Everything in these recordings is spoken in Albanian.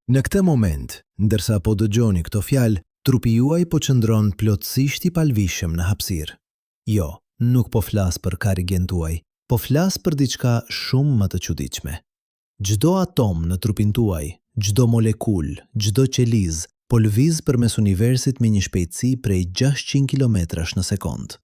Në këtë moment, ndërsa po dëgjoni këto fjalë, trupi juaj po qëndron plotësisht I palvishëm në hapësirë. Jo, nuk po flas për karrigjen tuaj, po flas për diçka shumë më të çuditshme. Çdo atom në trupin tuaj, çdo molekul, çdo qelizë po lëviz përmes universit me një shpejtësi prej 600 kilometrash në sekond.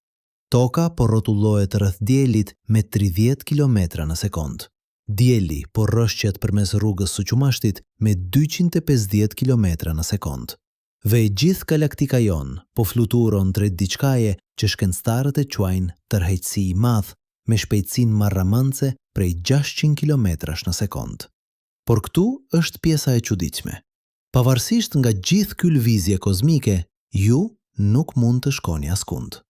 Toka po rrotullohet rreth diellit me 30 kilometra në sekond. Dielli po rrëshqet përmes rrugës së Qumashtit me 250 kilometra në sekond. Dhe e gjithë galaktika jon po fluturon drejt diçkaje që shkencëtarët e quajnë tërheqësi I madh me shpejtësinë marramëndse prej 600 kilometrash në sekond. Por këtu është pjesa e çuditshme. Pavarësisht nga gjithë ky lëvizje kozmike, ju nuk mund të shkoni askund.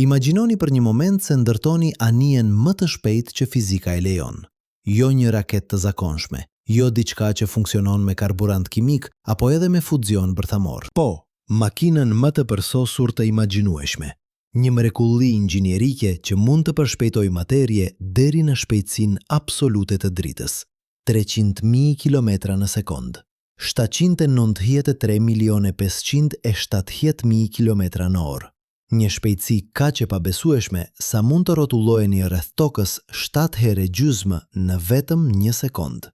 Imagjinoni për një moment se ndërtoni anijen më të shpejtë që fizika e lejon. Jo një raketë të zakonshme, jo diçka që funksionon me karburant kimik apo edhe me fuzion bërthamor. Po, makinën më të përsosur të imagjinueshme. Një mrekulli inxhinierike që mund të përshpejtojë materje deri në shpejtësinë absolute të dritës, 300.000 kilometra në sekond. 793.570.000 kilometra në orë. Një shpejtësi kaq e pabesueshme sa mund të rrotulloheni rreth tokës 7 herë gjysmë në vetëm 1 sekond.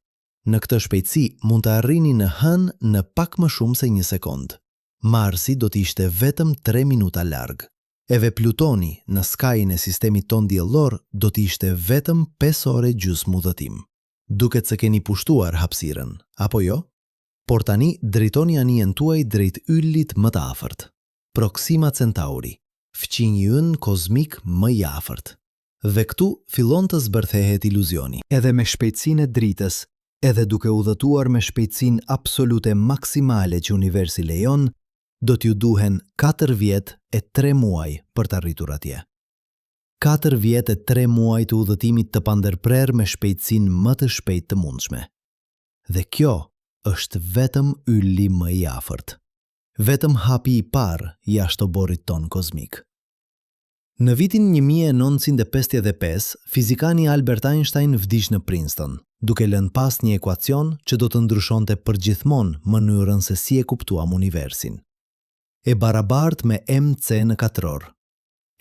Në këtë shpejtësi mund të arrini në hënë në pak më shumë se 1 sekond. Marsi do të ishte vetëm 3 minuta larg. Edhe Plutoni në skajin e sistemit ton diellor do të ishte vetëm 5 orë gjysmë udhëtim. Duket se keni pushtuar hapësirën, apo jo? Por tani drejtoni anijen tuaj drejt yllit më të afërt. Proxima Centauri, fqinji ynë kozmik më I afërt. Dhe këtu fillon të zbërthehet iluzioni. Edhe me shpejtësinë e dritës, edhe duke udhëtuar me shpejtësinë absolute maksimale që universi lejon, do t'ju duhen 4 vjet e 3 muaj për të arritur atje. 4 vjet e 3 muaj të udhëtimit të pandërprer me shpejtësinë më të shpejtë të mundshme. Dhe kjo është vetëm ylli më I afërt. Vetëm hapi I parë jashtë oborrit ton kozmik. Në vitin 1955, fizikani Albert Einstein vdiq në Princeton, duke lënë pas një ekuacion që do të ndryshonte përgjithmonë mënyrën se si e kuptuam universin. E barabartë me mc në katror.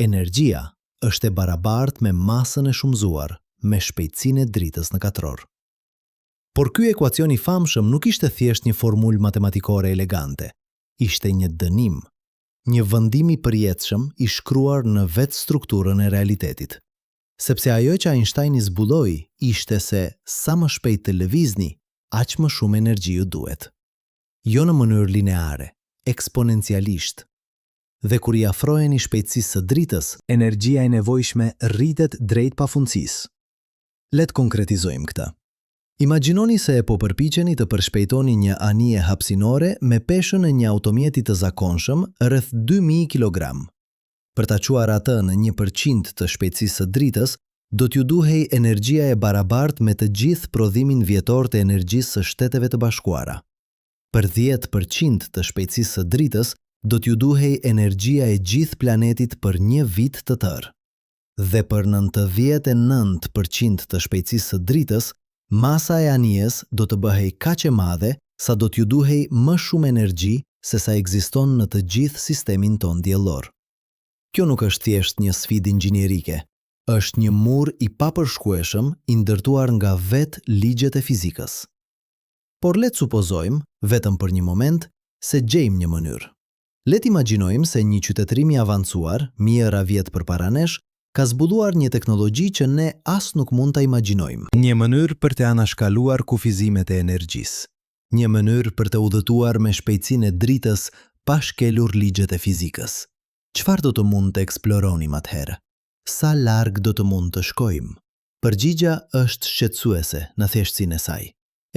Energjia është e barabartë me masën e shumëzuar me shpejtësinë e dritës në katror. Por ky ekuacion I famshëm nuk ishte thjesht një formulë matematikore elegante. Ishte një dënim, një vendim I përjetshëm I shkruar në vetë strukturën e realitetit. Sepse ajo që Einstein I zbuloi ishte se sa më shpejt të lëvizni, aq më shumë energji ju duhet. Jo në mënyrë lineare, eksponencialisht. Dhe kur I afroheni shpejtësisë së dritës, energjia e nevojshme rritet drejt pafundësisë. Le të konkretizojmë këtë. Imagjinoni se e po përpiqeni të përshpejtoni një anije hapësinore me peshën e një automjeti të zakonshëm rreth 2000 kg. Për ta quar atë në 1% të shpejtësisë së dritës, do t'ju duhej energjia e barabartë me të gjithë prodhimin vjetor të energjisë së Shteteve të Bashkuara. Për 10% të shpejtësisë së dritës, do t'ju duhej energjia e gjithë planetit për një vit të tërë. Dhe për 99% të shpejtësisë së dritës, masa e anijes do të bëhej kaq e madhe sa do t'ju duhej më shumë energji se sa ekziston në të gjithë sistemin ton diellor. Kjo nuk është thjesht një sfidë inxhinierike, është një mur I papërshkrueshëm I ndërtuar nga vetë ligjet e fizikës. Por le të supozojmë, vetëm për një moment, se gjejmë një mënyrë. Le të imagjinojmë se një qytetërim I avancuar, mijëra vjet përpara nesh, ka zbuluar një teknologji që ne as nuk mund ta imagjinojmë. Një mënyrë për të anashkaluar kufizimet e energjisë. Një mënyrë për të udhëtuar me shpejtësinë e dritës pa shkelur ligjet e fizikës. Çfarë do të mund të eksploronim atëherë? Sa larg do të mund të shkojmë? Përgjigja është shqetësuese në thjeshtësinë e saj.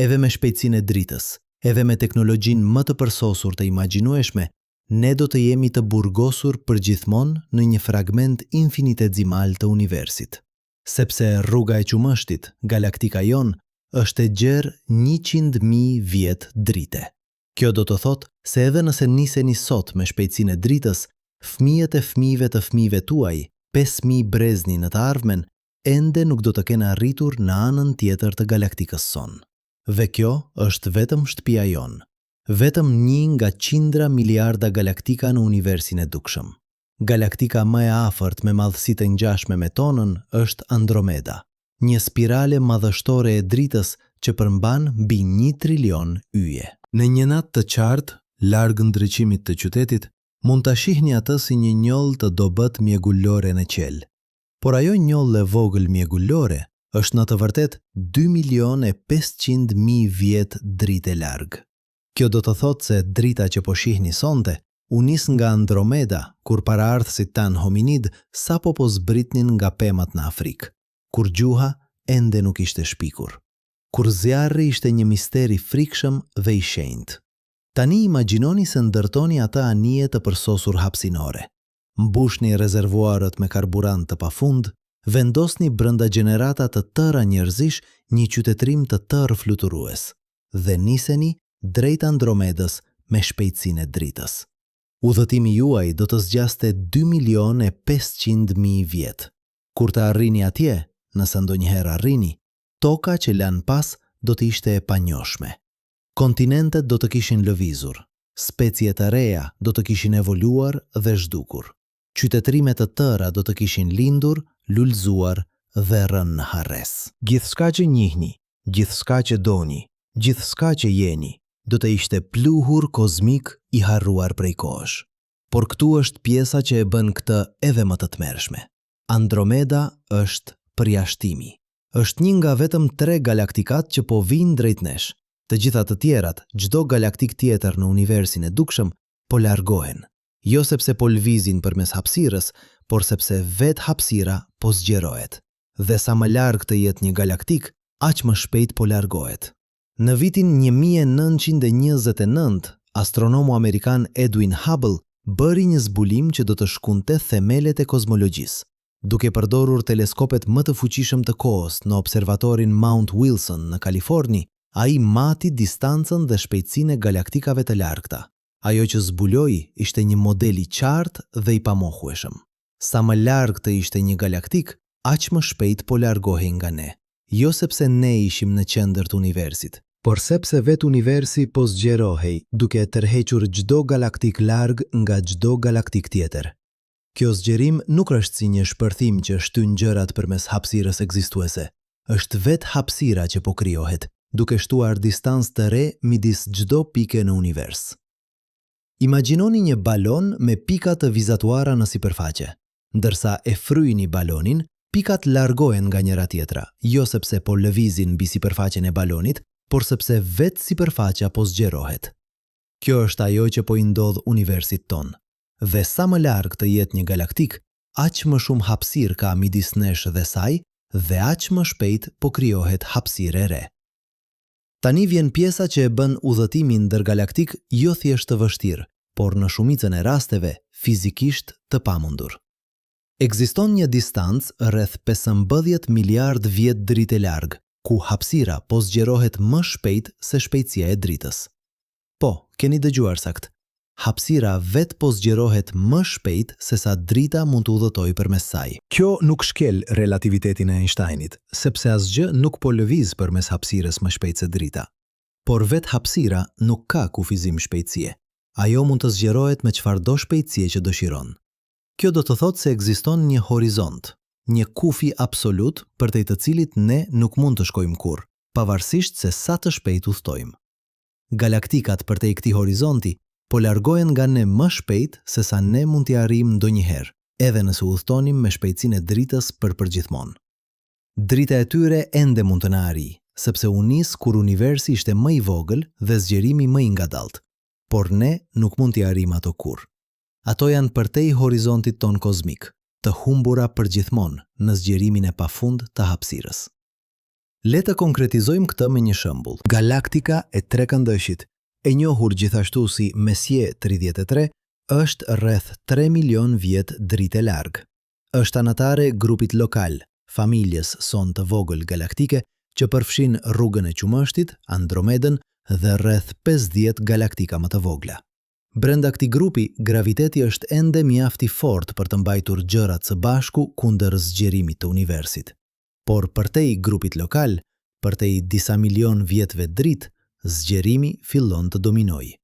Edhe me shpejtësinë e dritës, edhe me teknologjinë më të përsosur të imagjinueshme, ne do të jemi të burgosur përgjithmonë në një fragment infinitezimal të universit. Sepse rruga e Qumështit, galaktika jon, është e gjerë 100.000 vjet drite. Kjo do të thotë se edhe nëse niseni sot me shpejtësinë e dritës, fëmijët e fëmijëve tuaj, 5.000 brezni në të ardhmen, ende nuk do të kenë arritur në anën tjetër të galaktikës son. Dhe kjo është vetëm shtëpia jonë. Vetëm një nga qindra miliarda galaktika në universin e dukshëm. Galaktika më e afërt me madhësitë e ngjashme me tonën është Andromeda, një spirale madhështore e dritës që përmban mbi 1 trilion yje. Në një natë të qartë, larg ndriçimit të qytetit, mund ta shihni atë si një njollë të dobët mjegullore në qel. Por ajo njollë e vogël mjegullore është në të vërtet 2.500.000 vjet dritë larg. Kjo do të thotë se drita që po shihni sonte u nis nga Andromeda kur paraardhësit tan hominid sapo po zbritnin nga pemat në Afrikë, kur gjuha ende nuk ishte shpikur, kur zjarri ishte një misteri frikshëm dhe i shenjtë. Tani imagjinoni se ndërtoni atë anije të përsosur hapësinore. Mbushni rezervuarët me karburant të pafund, vendosni brenda gjenerata të tëra njerëzish një qytetërim të tërë fluturues dhe niseni drejt Andromedës me shpejtësinë e dritës. Udhëtimi juaj do të zgjaste 2.500.000 vjet. Kur të arrini atje, nëse ndonjëherë arrini, toka që lan pas do të ishte e panjohshme. Kontinentet do të kishin lëvizur, specie të reja do të kishin evoluar dhe zhdukur. Qytetërime të tëra do të kishin lindur, lulëzuar dhe rënë në harres. Gjithçka që njihni, gjithçka që doni, gjithçka që jeni, do të ishte pluhur kozmik i harruar prej kohësh. Por këtu është pjesa që e bën këtë edhe më të tmerrshme. Andromeda është përjashtimi. Është një nga vetëm 3 galaktikat që po vinë drejt nesh. Të gjitha të tjerat, çdo galaktik tjetër në universin e dukshëm, po largohen. Jo sepse po lvizin përmes hapësirës, por sepse vetë hapësira po zgjerohet. Dhe sa më larg të jetë një galaktik, aq më shpejt po largohet. Në vitin 1929, astronomu amerikan Edwin Hubble bëri një zbulim që do të shkunte themelet e kozmologjisë. Duke përdorur teleskopet më të fuqishëm të kohës në observatorin Mount Wilson në Kaliforni, ai mati distancën dhe shpejtësinë e galaktikave të largta. Ajo që zbuloi ishte një model i qartë dhe i pamohueshëm. Sa më larg të ishte një galaktik, aq më shpejt po largohej nga ne. Jo sepse ne ishim në qendër të universit, por sepse vetë universi po zgjerohej, duke tërhequr çdo galaktik larg nga çdo galaktik tjetër. Kjo zgjerim nuk është si një shpërthim që shtyn gjërat përmes hapësirës ekzistuese. Është vetë hapësira që po krijohet, duke shtuar distancë të re midis çdo pike në univers. Imagjinoni një balon me pika të vizatuara në sipërfaqe. Ndërsa e fryjni balonin, pikat largohen nga njëra tjetra, jo sepse po lëvizin mbi sipërfaqen e balonit, por sepse vetë sipërfaqja po zgjerohet. Kjo është ajo që po i ndodh universit ton. Dhe sa më larg të jetë një galaktik, aq më shumë hapësirë ka midis nesh dhe saj, dhe aq më shpejt po krijohet hapësirë e re. Tani vjen pjesa që e bën udhëtimin ndërgalaktik jo thjesht të vështirë, por në shumicën e rasteve fizikisht të pamundur. Ekziston një distancë rreth 15 miliard vjet dritë larg, ku hapësira po zgjerohet më shpejt se shpejtësia e dritës. Po, keni dëgjuar sakt. Hapësira vetë po zgjerohet më shpejt se sa drita mund të udhëtojë përmes saj. Kjo nuk shkel relativitetin e Einsteinit, sepse asgjë nuk po lëviz përmes hapësirës më shpejt se drita. Por vetë hapësira nuk ka kufizim shpejtësie. Ajo mund të zgjerohet me çfarëdo shpejtësie që dëshiron. Kjo do të thotë se ekziston një horizont, një kufi absolut përtej të cilit ne nuk mund të shkojmë kurrë, pavarësisht se sa të shpejt udhtojmë. Galaktikat përtej këtij horizonti po largohen nga ne më shpejt se sa ne mund t'i arrijmë ndonjëherë, edhe nëse udhtonim me shpejtësinë e dritës për përgjithmonë. Drita e tyre ende mund të na arrijë, sepse u nis kur universi ishte më i vogël dhe zgjerimi më i ngadaltë, por ne nuk mund t'i arrijmë ato kurrë. Ato janë përtej horizontit ton kozmik, të humbura përgjithmonë në zgjerimin e pafund të hapësirës. Le të konkretizojmë këtë me një shembull. Galaktika e Trekëndëshit, e njohur gjithashtu si Messier 33, është rreth 3 milion vjet dritë larg. Është anëtare grupit lokal, familjes son të vogël galaktike që përfshin rrugën e Qumështit, Andromedën dhe rreth 50 galaktika më të vogla. Brenda këtij grupi, graviteti është ende mjaft i fortë për të mbajtur gjërat së bashku kundër zgjerimit të universit. Por përtej grupit lokal, përtej disa milion vjetëve dritë, zgjerimi fillon të dominojë.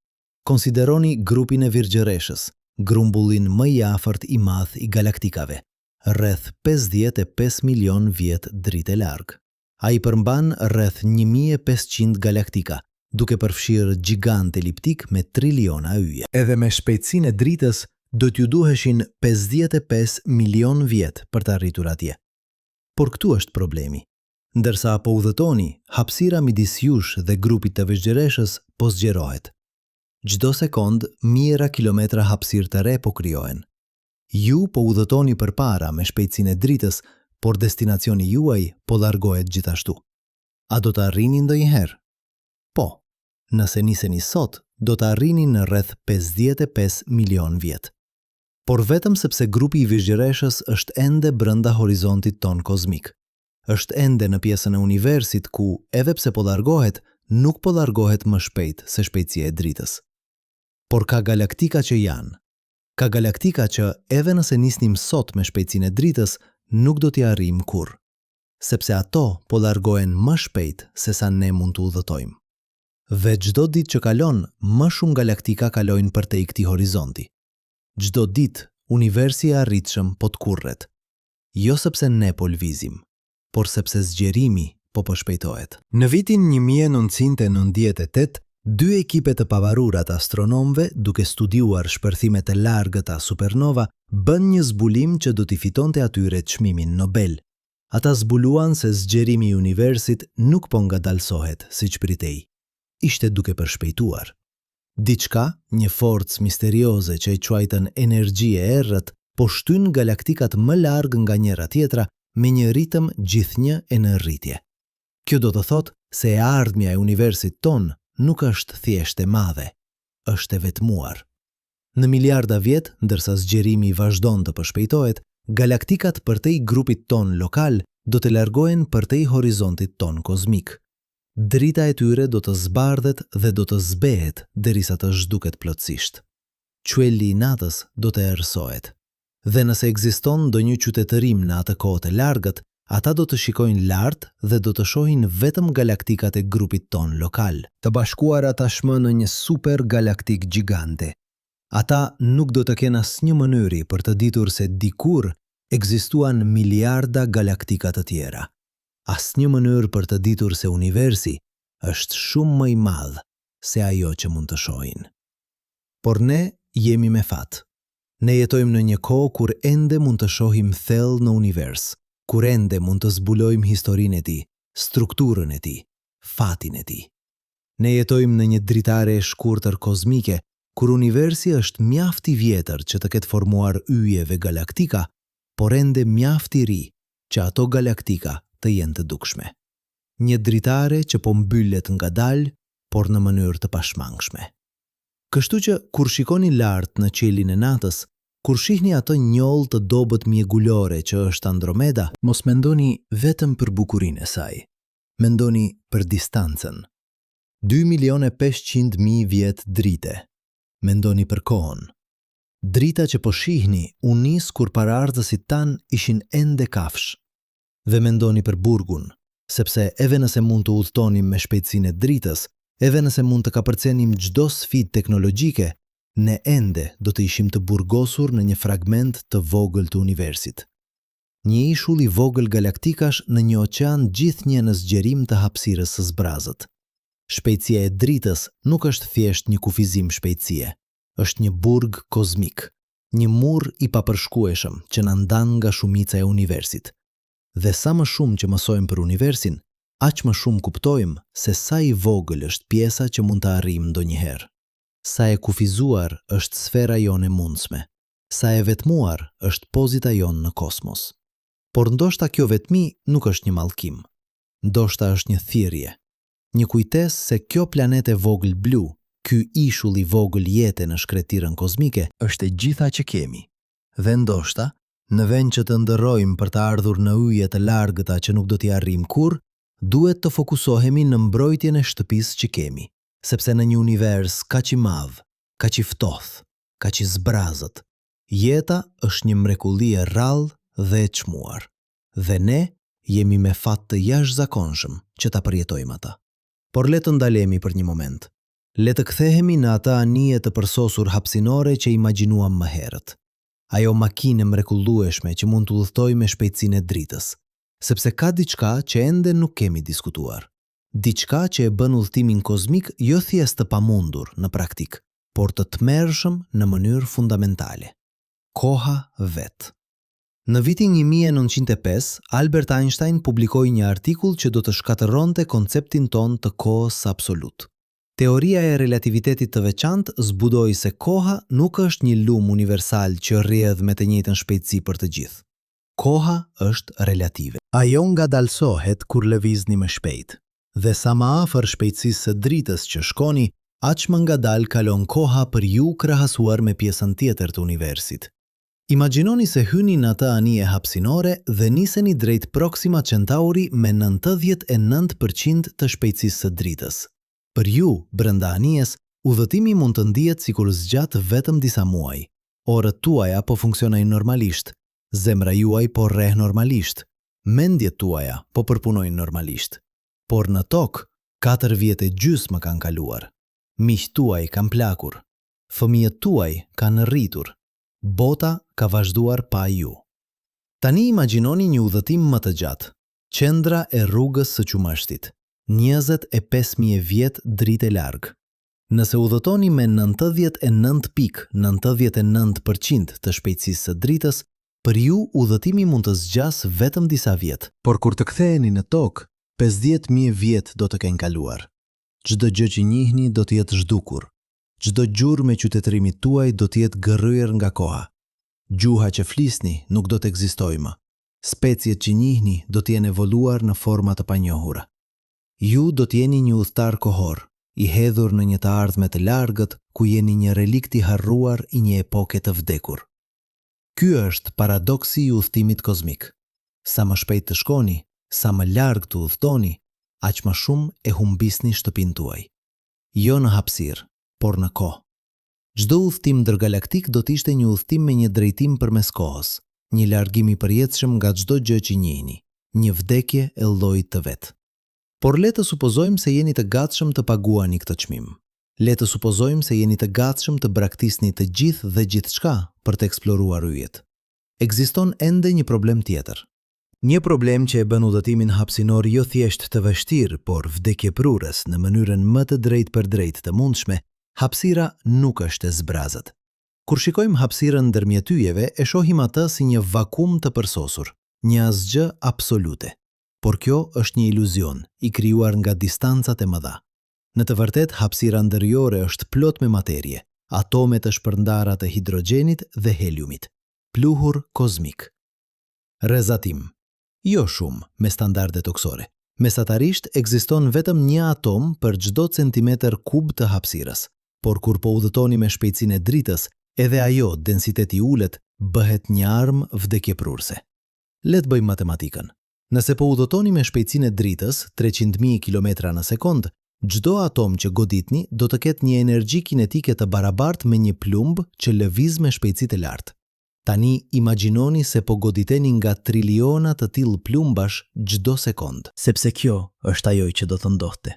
Konsideroni grupin e Virgjëreshës, grumbullin më i afërt i madh i galaktikave, rreth 55 milion vjet dritë e larg. Ai përmban rreth 1500 galaktika, duke përfshirë gjigant eliptik me triliona yje. Edhe me shpejtësinë e dritës, do t'ju duheshin 55 milion vjet për të arritur atje. Por këtu është problemi. Ndërsa po udhëtoni, hapësira midis jush dhe grupit të Virgjëreshës po zgjerohet. Çdo sekond, mijëra kilometra hapësirë të re po krijohen. Ju po udhëtoni përpara me shpejtësinë e dritës, por destinacioni juaj po largohet gjithashtu. A do të arrini ndonjëherë? Po. Nëse niseni sot, do të arrini në rreth 55 milion vjet. Por vetëm sepse grupi i Virgjëreshës është ende brenda horizontit ton kozmik. Është ende në pjesën e universit ku, edhe pse po largohet, nuk po largohet më shpejt se shpejtësia e dritës. Por ka galaktika që janë. Ka galaktika që, edhe nëse nisnim sot me shpejtësinë e dritës, nuk do t'i arrijm kurrë, sepse ato po largohen më shpejt se sa ne mund të udhëtojmë. Dhe çdo ditë që kalon, më shumë galaktika kalojnë përtej këtij horizonti. Çdo ditë, universi i arritshëm po t'kurret. Jo sepse ne po lvizim, por sepse zgjerimi po shpejtohet. Në vitin 1998, dy ekipe të pavarura të astronomëve, duke studiuar shpërthimet e largëta supernova, bën një zbulim që do t'i fitonte atyre çmimin Nobel. Ata zbuluan se zgjerimi i universit nuk po ngadalsohet siç pritej. Ishte duke përshpejtuar. Diçka, një forcë misterioze që e quajtën energji e errët, po shtyn galaktikat më larg nga njëra tjetra me një ritëm gjithnjë e në rritje. Kjo do të thotë se e ardhmja e universit ton nuk është thjesht e madhe, është e vetmuar. Në miliarda vjet, ndërsa zgjerimi vazhdon të përshpejtohet, galaktikat përtej grupit ton lokal do të largohen përtej horizontit ton kozmik. Drita e tyre do të zbardhet dhe do të zbehet derisa të zhduket plotësisht. Qielli i natës do të errësohet. Dhe nëse ekziston ndonjë qytetërim në atë kohë të largët, ata do të shikojnë lart dhe do të shohin vetëm galaktikat e grupit ton lokal, të bashkuara tashmë në një super galaktik gjigante. Ata nuk do të kenë asnjë mënyrë për të ditur se dikur ekzistuan miliarda galaktika të tjera. Asnjë mënyrë për të ditur se universi është shumë më i madh se ajo që mund të shohin. Por ne jemi me fat. Ne jetojmë në një kohë kur ende mund të shohim thellë në univers, kur ende mund të zbulojmë historinë e tij, strukturën e tij, fatin e tij. Ne jetojmë në një dritare e shkurtër kozmike, kur universi është mjaft i vjetër që të ketë formuar yje dhe galaktika, por ende mjaft i ri që ato galaktika të jenë të dukshme. Një dritare që po mbyllet ngadalë, por në mënyrë të pashmangshme. Kështu që kur shikoni lart në qiellin e natës, kur shihni ato njollë të dobët mjegulore që është Andromeda, mos mendoni vetëm për bukurinë e saj. Mendoni për distancën. 2.500.000 vjet drite. Mendoni për kohën. Drita që po shihni u nis kur paraardhësit tan ishin ende kafsh. Dhe mendoni për burgun, sepse edhe nëse mund të udhtonim me shpejtësinë e dritës, edhe nëse mund të kapërcenim çdo sfidë teknologjike, ne ende do të ishim të burgosur në një fragment të vogël të universit. Një ishull i vogël galaktikash në një oqean gjithnjë në zgjerim të hapësirës së zbrazët. Shpejtësia e dritës nuk është thjesht një kufizim shpejtësie, është një burg kozmik, një mur i papërshkueshëm që na ndan nga shumica e universit. Dhe sa më shumë që mësojmë për universin, aq më shumë kuptojmë se sa i vogël është pjesa që mund të arrijmë ndonjëherë. Sa e kufizuar është sfera jonë e mundshme, sa e vetmuar është pozita jonë në kosmos. Por ndoshta kjo vetmi nuk është një mallkim. Ndoshta është një thirrje, një kujtesë se kjo planet e vogël blu, ky ishull i vogël jete në shkretirën kozmike, është e gjitha që kemi. Dhe ndoshta, në vend që të ndërrojmë për të ardhur në yje të largëta që nuk do t'i arrijmë kurrë, duhet të fokusohemi në mbrojtjen e shtëpisë që kemi, sepse në një univers kaq i madh, kaq i ftohtë, kaq i zbrazët, jeta është një mrekulli e rrallë dhe e çmuar. Dhe ne jemi me fat të jashtëzakonshëm që ta përjetojmë ata. Por le të ndalemi për një moment. Le të kthehemi në ata anije të përsosur hapësinore që imagjinuam më herët. Ajo makinë mrekullueshme që mund të udhëtojë me shpejtësinë e dritës, sepse ka diçka që ende nuk kemi diskutuar. Diçka që e bën udhëtimin kozmik jo thjesht të pamundur në praktik, por të tmerrshëm në mënyrë fundamentale. Koha vet. Në vitin 1905, Albert Einstein publikoi një artikull që do të shkatërronte konceptin ton të kohës absolut. Teoria e relativitetit të veçantë zbudoi se koha nuk është një lum universal që rrjedh me të njëjtën shpejtësi për të gjithë. Koha është relative. Ajo ngadalsohet kur lëvizni më shpejt, dhe sa më afër shpejtësisë së dritës që shkoni, aq më ngadal kalon koha për ju krahasuar me pjesën tjetër të universit. Imagjinoni se hyni në atë anije hapësinore dhe niseni drejt Proxima Centauri me 99% të shpejtësisë së dritës. Për ju, brenda anijes, udhëtimi mund të ndihet sikur zgjat vetëm disa muaj. Orët tuaja po funksionojnë normalisht, zemra juaj po rreh normalisht, mendjet tuaja po përpunojnë normalisht. Por në tokë, 4 vjet e gjysmë kanë kaluar. Miqtë tuaj kanë plakur, fëmijët tuaj kanë rritur, bota ka vazhduar pa ju. Tani imagjinoni një udhëtim më të gjatë, qendra e rrugës së Qumashtit, 25.000 vjet dritë e larg. Nëse udhëtoni me 99.99% të shpejtësisë së dritës, për ju udhëtimi mund të zgjas vetëm disa vjet. Por kur të ktheheni në tokë, 50.000 vjet do të kenë kaluar. Çdo gjë që njihni do të jetë zhdukur. Çdo gjurmë me qytetërimit tuaj do të jetë gërryer nga koha. Gjuha që flisni nuk do të ekzistojë më. Speciet që njihni do të jenë evoluar në forma të panjohura. Ju do të jeni një udhëtar kohor, i hedhur në një të ardhme të largët, ku jeni një relikt i harruar i një epoke të vdekur. Ky është paradoksi i udhëtimit kozmik. Sa më shpejt të shkoni, sa më larg të udhëtoni, aq më shumë e humbisni shtëpinë tuaj. Jo në hapësirë, por në kohë. Çdo udhëtim ndërgalaktik do të ishte një udhëtim me një drejtim përmes kohës, një largim i përjetshëm nga çdo gjë që njihni, një vdekje e llojit të vet. Por le të supozojmë se jeni të gatshëm të paguani këtë çmim. Le të supozojmë se jeni të gatshëm të braktisni të gjithë dhe gjithçka për të eksploruar yjet. Ekziston ende një problem tjetër. Një problem që e bën udhëtimin hapësinor jo thjesht të vështirë, por vdekjeprurës në mënyrën më të drejtë për drejtë të mundshme. Hapësira nuk është e zbrazët. Kur shikojmë hapësirën ndërmjet yjeve, e shohim atë si një vakum të përsosur, një asgjë absolute. Por kjo është një iluzion, i krijuar nga distancat e mëdha. Në të vërtetë, hapësira ndërjore është plot me materie, atome të shpërndara të hidrogenit dhe heliumit, pluhur kozmik. Rrezatim. Jo shumë me standarde toksore. Mesatarisht ekziston vetëm një atom për çdo centimetër kub të hapësirës. Por kur po udhëtoni me shpejtësinë e dritës, edhe ajo, densiteti ullet, bëhet një armë vdekjeprurse. Le të bëjmë matematikën. Nëse po udhëtoni me shpejtësinë e dritës, 300.000 km në sekond, çdo atom që goditni do të ketë një energji kinetike të barabartë me një plumb që lëviz me shpejtësi të lartë. Tani imagjinoni se po goditeni nga triliona të tillë plumbash çdo sekond, sepse kjo është ajo që do të ndodhte.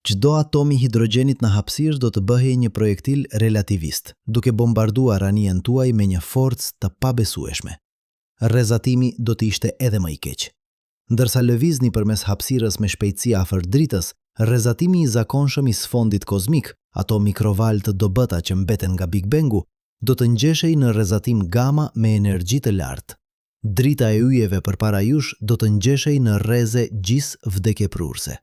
Çdo atom i hidrogenit në hapësirë do të bëhej një projektil relativist, duke bombarduar anijen tuaj me një forcë të pabesueshme. Rrezatimi do të ishte edhe më i keq. Ndërsa lëvizni përmes hapësirës me shpejtësi afër dritës, rrezatimi i zakonshëm i sfondit kozmik, ato mikroval të dobëta që mbeten nga Big Bangu, do të ngjeshej në rrezatim gama me energji të lartë. Drita e yjeve përpara jush do të ngjeshej në rreze gjys vdekjeprurse.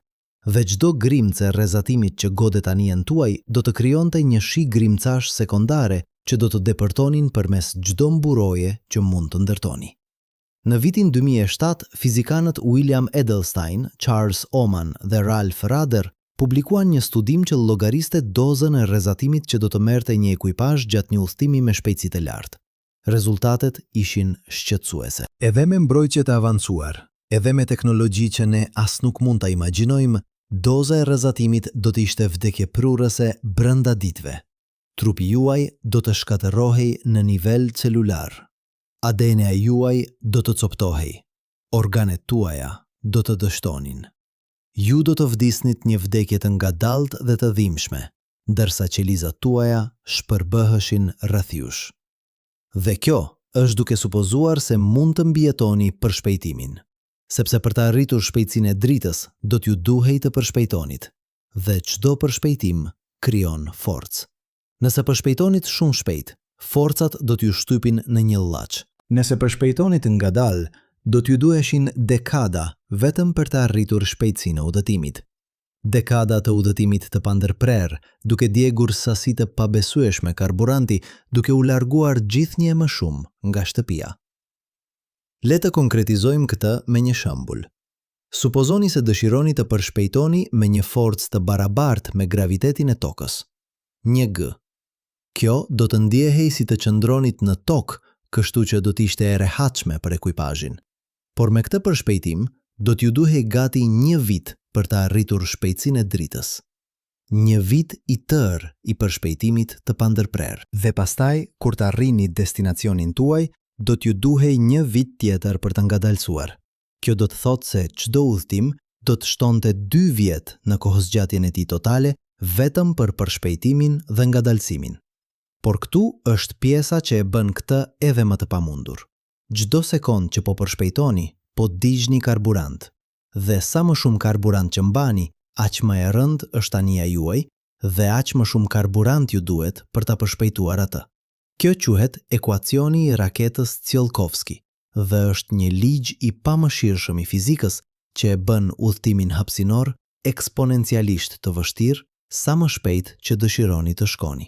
Dhe çdo grimcë e rrezatimit që godet anijen tuaj do të krijonte një shi grimcash sekondare që do të depërtonin përmes çdo mburoje që mund të ndërtoni. Në vitin 2007, fizikanët William Edelstein, Charles Oman dhe Ralph Rader publikuan një studim që llogariste dozën e rrezatimit që do të merrte një ekuipazh gjatë një udhëtimi me shpejtësi të lartë. Rezultatet ishin shqetësuese. Edhe me mbrojtje të avancuar, edhe me teknologji që ne as nuk mund ta imagjinojmë, doza e rrezatimit do të ishte vdekjeprurëse brenda ditëve. Trupi juaj do të shkatërrohej në nivel celular. ADN-ja juaj do të coptohej. Organet tuaja do të dështonin. Ju do të vdisnit një vdekje të ngadalt dhe të dhimbshme, ndërsa qelizat tuaja shpërbëheshin rreth jush. Dhe kjo është duke supozuar se mund të mbijetoni përshpejtimin, sepse për të arritur shpejtësinë e dritës do t'ju duhej të përshpejtonit, dhe çdo përshpejtim krijon forcë. Nëse përshpejtonit shumë shpejt, forcat do t'ju shtypin në një llaç. Nëse përshpejtonit ngadal, do t'ju duheshin dekada vetëm për të arritur shpejtësinë e udhëtimit. Dekada të udhëtimit të pandërprer, duke djegur sasi të pabesueshme karburanti, duke u larguar gjithnjë e më shumë nga shtëpia. Le të konkretizojmë këtë me një shembull. Supozoni se dëshironi të përshpejtoni me një forcë të barabartë me gravitetin e tokës. 1G. Kjo do të ndjehej si të qëndronit në tokë, kështu që do t'ishte e rehatshme për ekuipazhin. Por me këtë përshpejtim, do t'ju duhej gati 1 vit për të arritur shpejtësinë e dritës. 1 vit i tërë i përshpejtimit të pandërprer. Dhe pastaj, kur të arrini destinacionin tuaj, do t'ju duhej 1 vit tjetër për të ngadalsuar. Kjo do të thotë se çdo udhëtim do të shtonte 2 vjet në kohëzgjatjen e tij totale vetëm për përshpejtimin dhe ngadalsimin. Por këtu është pjesa që e bën këtë edhe më të pamundur. Çdo sekond që po përshpejtoni, po digjni karburant. Dhe sa më shumë karburant që mbani, aq më e rëndë është anija juaj dhe aq më shumë karburant ju duhet për ta përshpejtuar atë. Kjo quhet ekuacioni i raketës Tsiolkovski dhe është një ligj i pamëshirshëm i fizikës që e bën udhëtimin hapësinor eksponencialisht të vështirë sa më shpejt që dëshironi të shkoni.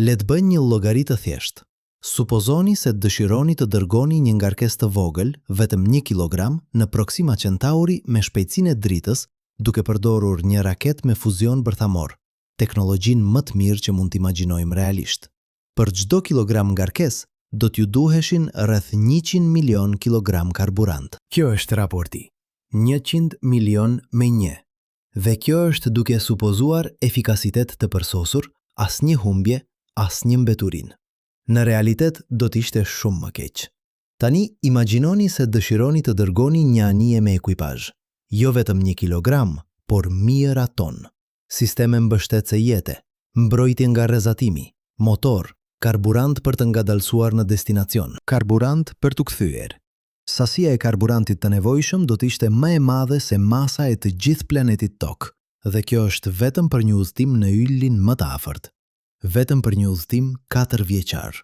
Le të bëjmë një llogari të thjeshtë. Supozoni se dëshironi të dërgoni një ngarkesë të vogël, vetëm 1 kilogram, në Proxima Centauri me shpejtësinë e dritës, duke përdorur një raketë me fuzion bërthamor, teknologjinë më të mirë që mund t'imagjinojmë realisht. Për çdo kilogram ngarkesë, do t'ju duheshin rreth 100 milion kilogram karburant. Kjo është raporti. 100 milion me 1. Dhe kjo është duke supozuar efikasitet të përsosur, asnjë humbje, asnjë mbeturin. Në realitet do t'ishte shumë më keq. Tani imagjinoni se dëshironi të dërgoni një anije me ekuipazh, jo vetëm 1 kilogram, por mijëra ton. Sisteme mbështetëse jete, mbrojtje nga rrezatimi, motor, karburant për të ngadalsuar në destinacion, karburant për t'u kthyer. Sasia e karburantit të nevojshëm do t'ishte më e madhe se masa e të gjithë planetit Tokë, dhe kjo është vetëm për një udhëtim në yllin më të afërt. Vetëm për një udhëtim 4 vjeçar.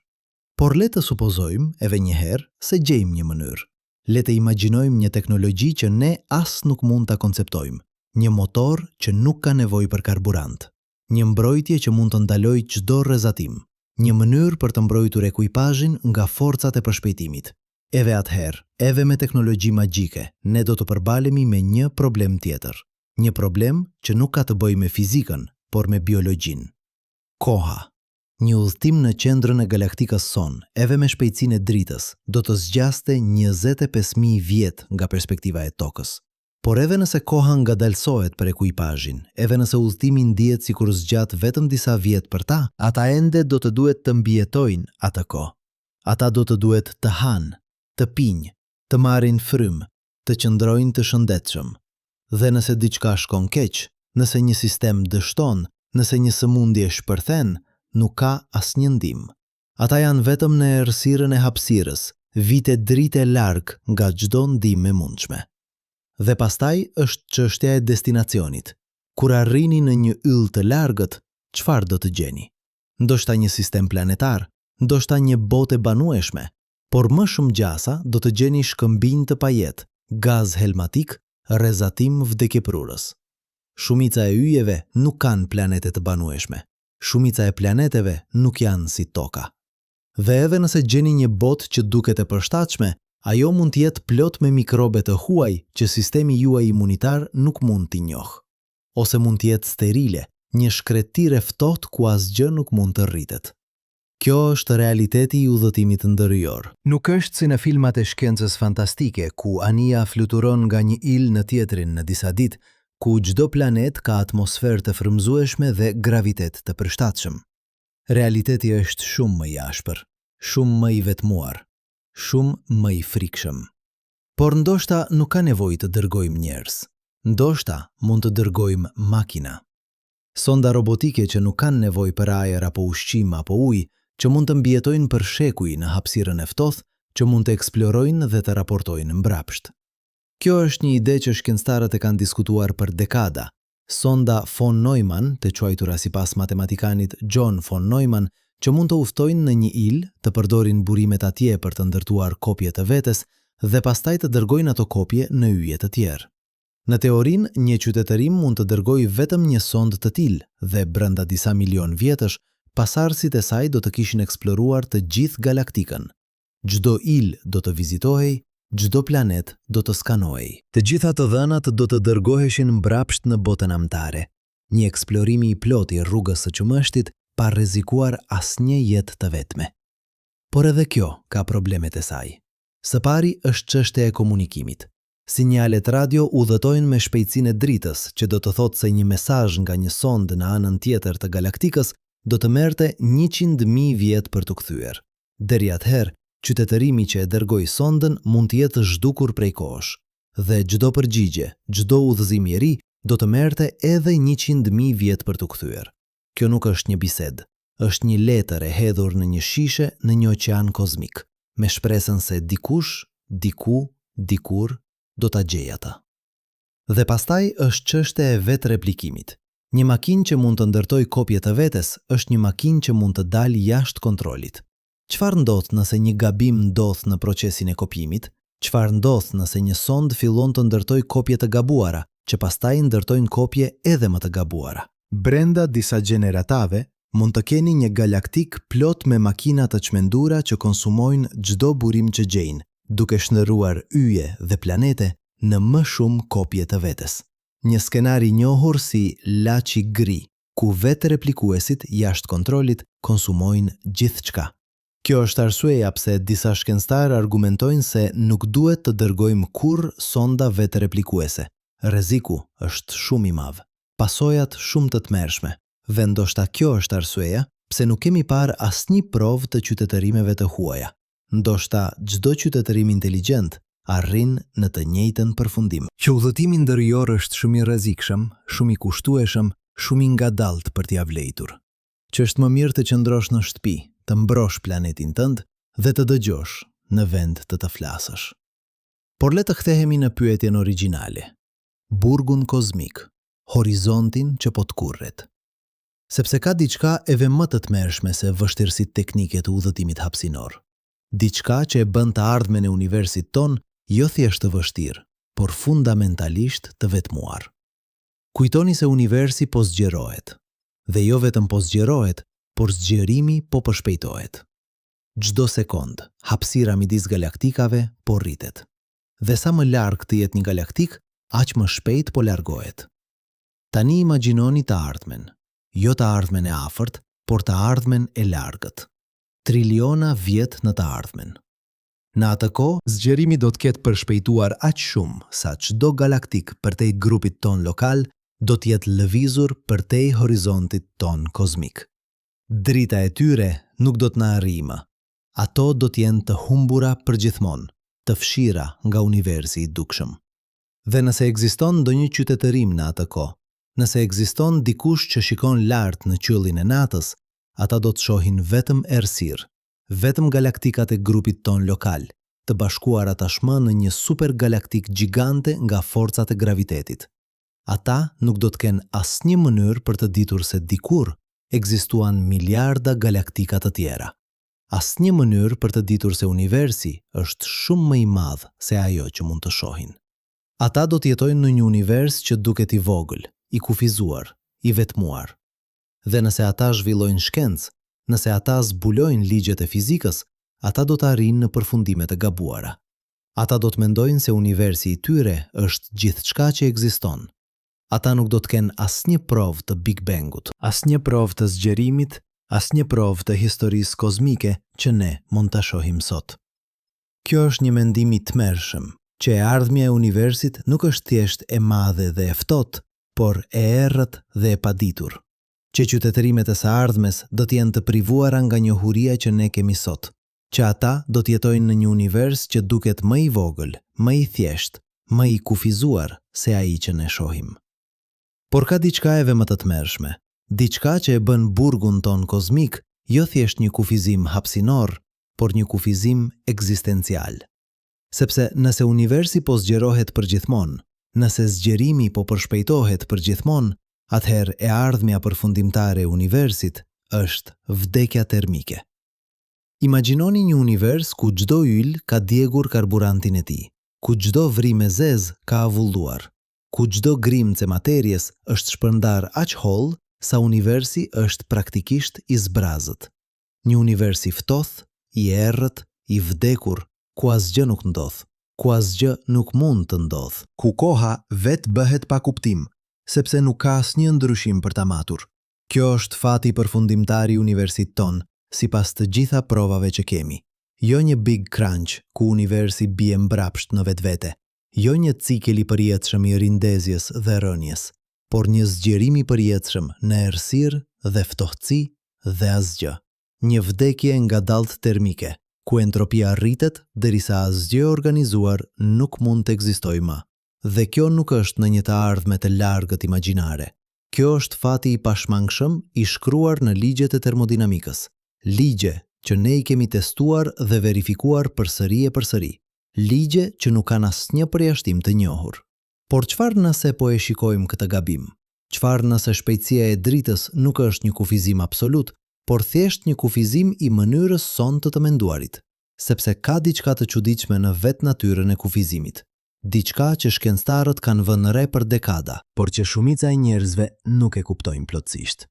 Por le të supozojmë edhe një herë se gjejmë një mënyrë. Le të imagjinojmë një teknologji që ne as nuk mund ta konceptojmë, një motor që nuk ka nevojë për karburant, një mbrojtje që mund të ndalojë çdo rrezatim, një mënyrë për të mbrojtur ekuipazhin nga forcat e përshpejtimit. Edhe atëherë, edhe me teknologji magjike, ne do të përbalemi me një problem tjetër, një problem që nuk ka të bëjë me fizikën, por me biologjin. Koha. Një udhëtim në qendrën e galaktikës Son, edhe me shpejtësinë e dritës, do të zgjaste 25.000 vjet nga perspektiva e Tokës. Por edhe nëse koha ngadalsohet për ekuipazhin, edhe nëse udhëtimi ndihet sikur zgjat vetëm disa vjet për ta, ata ende do të duhet të mbijetojnë atë kohë. Ata do të duhet të hanë, të pinë, të marrin frymë, të qëndrojnë të shëndetshëm. Dhe nëse diçka shkon keq, nëse një sistem dështon, nëse një sëmundje shpërthen, nuk ka asnjë ndihmë. Ata janë vetëm në errësirën e hapësirës, vite drite larg nga çdo ndihmë e mundshme. Dhe pastaj është çështja e destinacionit. Kur arrini në një yll të largët, çfarë do të gjeni? Ndoshta një sistem planetar, ndoshta një botë e banueshme, por më shumë gjasa do të gjeni shkëmbinj të pajet, gaz helmatik, rrezatim vdekjeprurës. Shumica e yjeve nuk kanë planete të banueshme. Shumica e planeteve nuk janë si Toka. Dhe edhe nëse gjeni një botë që duket e përshtatshme, ajo mund të jetë plot me mikrobe të huaj që sistemi juaj imunitar nuk mund t'i njohë. Ose mund të jetë sterile, një shkretëtirë e ftohtë ku asgjë nuk mund të rritet. Kjo është realiteti i udhëtimit ndërhyjor. Nuk është si në filmat e shkencës fantastike, ku anija fluturon nga një il në tjetrin në disa ditë, ku çdo planet ka atmosferë të frymëzueshme dhe gravitet të përshtatshëm. Realiteti është shumë më i ashpër, shumë më i vetmuar, shumë më i frikshëm. Por ndoshta nuk ka nevojë të dërgojmë njerëz. Ndoshta mund të dërgojmë makina. Sonda robotike që nuk kanë nevojë për ajër apo ushqim apo ujë, që mund të mbijetojnë për shekuj në hapësirën e ftohtë, që mund të eksplorojnë dhe të raportojnë mbrapsht. Kjo është një ide që shkencëtarët e kanë diskutuar për dekada. Sonda von Neumann, të quajtura sipas matematikanit John von Neumann, që mund të udhtojnë në një ilë, të përdorin burimet atje për të ndërtuar kopje të vetes dhe pastaj të dërgojnë ato kopje në yje të tjerë. Në teorinë, një qytetërim mund të dërgojë vetëm një sondë të tillë dhe brenda disa milion vjetësh, pasardhësit e saj do të kishin eksploruar të gjithë galaktikën. Çdo ilë do të vizitohej, çdo planet do të skanohej. Të gjitha të dhënat do të dërgoheshin mbrapsht në botën amtare. Një eksplorimi i plotë i rrugës së Qumështit pa rrezikuar asnjë jetë të vetme. Por edhe kjo ka problemet e saj. Së pari është çështja e komunikimit. Sinjalet radio udhëtojnë me shpejtësinë e dritës, që do të thotë se një mesazh nga një sondë në anën tjetër të galaktikës do të merrte 100.000 vjet për të kthyer. Deri atëherë, qytetërimi që e dërgoi sondën mund të jetë zhdukur prej kohësh, dhe çdo përgjigje, çdo udhëzim i ri do të merrte edhe 100.000 vjet për të kthyer. Kjo nuk është një bisedë, është një letër e hedhur në një shishe në një oqean kozmik, me shpresën se dikush, diku, dikur do ta gjejë atë. Dhe pastaj është çështja e vetë replikimit. Një makinë që mund të ndërtojë kopje të vetes është një makinë që mund të dalë jashtë kontrollit. Çfarë ndodh nëse një gabim ndodh në procesin e kopjimit? Çfarë ndodh nëse një sondë fillon të ndërtojë kopje të gabuara, që pastaj ndërtojnë kopje edhe më të gabuara? Brenda disa gjeneratave mund të keni një galaktik plot me makina të çmendura që konsumojnë çdo burim që gjejnë, duke shndërruar yje dhe planete në më shumë kopje të vetes. Një skenar i njohur si laçi gri, ku vetë replikuesit jashtë kontrollit konsumojnë gjithçka. Kjo është arsyeja pse disa shkencëtarë argumentojnë se nuk duhet të dërgojmë kurrë sonda vetë replikuese. Rreziku është shumë i madh, pasojat shumë të tmerrshme. Dhe ndoshta kjo është arsyeja pse nuk kemi parë asnjë provë të qytetërimeve të huaja. Ndoshta çdo qytetërim inteligjent arrin në të njëjtën përfundim. Që udhëtimi ndërjor është shumë i rrezikshëm, shumë i kushtueshëm, shumë i ngadaltë për t'ia vlejtur. Që është më mirë të qëndrosh në shtëpi, të mbrosh planetin tënd dhe të dëgjosh në vend të flasësh. Por le të kthehemi në pyetjen origjinale. Burgun kozmik, horizontin që po të kurret. Sepse ka diçka edhe më të tmerrshme se vështirësitë teknike të udhëtimit hapësinor. Diçka që e bën të ardhmen e universit ton jo thjesht të vështirë, por fundamentalisht të vetmuar. Kujtoni se universi po zgjerohet, dhe jo vetëm po zgjerohet, por zgjerimi po përshpejtohet. Çdo sekond, hapësira midis galaktikave po rritet. Dhe sa më larg të jetë një galaktik, aq më shpejt po largohet. Tani imagjinoni të ardhmen, jo të ardhmen e afërt, por të ardhmen e largët. Triliona vjet në të ardhmen. Në atë kohë, zgjerimi do të ketë përshpejtuar aq shumë sa çdo galaktik përtej grupit ton lokal do të jetë lëvizur përtej horizontit ton kozmik. Drita e tyre nuk do të na arrijë më. Ato do të jenë të humbura përgjithmonë, të fshira nga universi i dukshëm. Dhe nëse ekziston ndonjë qytetërim në atë kohë, nëse ekziston dikush që shikon lart në qiellin e natës, ata do të shohin vetëm errësirë, vetëm galaktikat e grupit ton lokal, të bashkuara tashmë në një supergalaktik gjigante nga forcat e gravitetit. Ata nuk do të kenë asnjë mënyrë për të ditur se dikur ekzistuan miliarda galaktika të tjera. Asnjë mënyrë për të ditur se universi është shumë më i madh se ajo që mund të shohin. Ata do të jetojnë në një univers që duket i vogël, i kufizuar, i vetmuar. Dhe nëse ata zhvillojnë shkencë, nëse ata zbulojnë ligjet e fizikës, ata do të arrijnë në përfundime të gabuara. Ata do të mendojnë se universi i tyre është gjithçka që ekziston. Ata nuk do të kenë asnjë provë të Big Bangut, asnjë provë të zgjerimit, asnjë provë të historisë kozmike që ne mund ta shohim sot. Kjo është një mendim i tmerrshëm, që e ardhmja e universit nuk është thjesht e madhe dhe e ftohtë, por e errët dhe e paditur. Që qytetërimet e së ardhmes do të jenë të privuara nga njohuria që ne kemi sot, që ata do të jetojnë në një univers që duket më i vogël, më i thjesht, më i kufizuar se ai që ne shohim. Por ka diçka edhe më të tmerrshme, diçka që e bën burgun ton kozmik jo thjesht një kufizim hapsinor, por një kufizim ekzistencial. Sepse nëse universi po zgjerohet përgjithmonë, nëse zgjerimi po përshpejtohet përgjithmonë, atëherë e ardhmja përfundimtare e universit është vdekja termike. Imagjinoni një univers ku çdo yll ka djegur karburantin e tij, ku çdo vrim e zezë ka avulluar, ku çdo grimcë e materjes është shpërndar aq holl sa universi është praktikisht i zbrazët. Një univers i ftohtë, i errët, i vdekur, ku asgjë nuk ndodh, ku asgjë nuk mund të ndodh, ku koha vetë bëhet pa kuptim, sepse nuk ka asnjë ndryshim për ta matur. Kjo është fati përfundimtar i universit ton, sipas të gjitha provave që kemi. Jo një big crunch ku universi bie mbrapsht në vetvete, jo një cikel i përjetshëm i rindezjes dhe rënjes, por një zgjerim i përjetshëm në errësirë dhe ftohtësi dhe asgjë. Një vdekje nga dalltë termike, ku entropia rritet derisa asgjë organizuar nuk mund të ekzistojë më. Dhe kjo nuk është në një të ardhme të largët imagjinare. Kjo është fati i pashmangshëm i shkruar në ligjet e termodinamikës. Ligje që ne i kemi testuar dhe verifikuar përsëri e përsëri. Ligje që nuk kanë asnjë përjashtim të njohur. Por çfarë nëse po e shikojmë këtë gabim? Çfarë nëse shpejtësia e dritës nuk është një kufizim absolut, por thjesht një kufizim i mënyrës sonte të menduarit, sepse ka diçka të çuditshme në vetë natyrën e kufizimit. Diçka që shkencëtarët kanë vënë re për dekada, por që shumica e njerëzve nuk e kuptojnë plotësisht.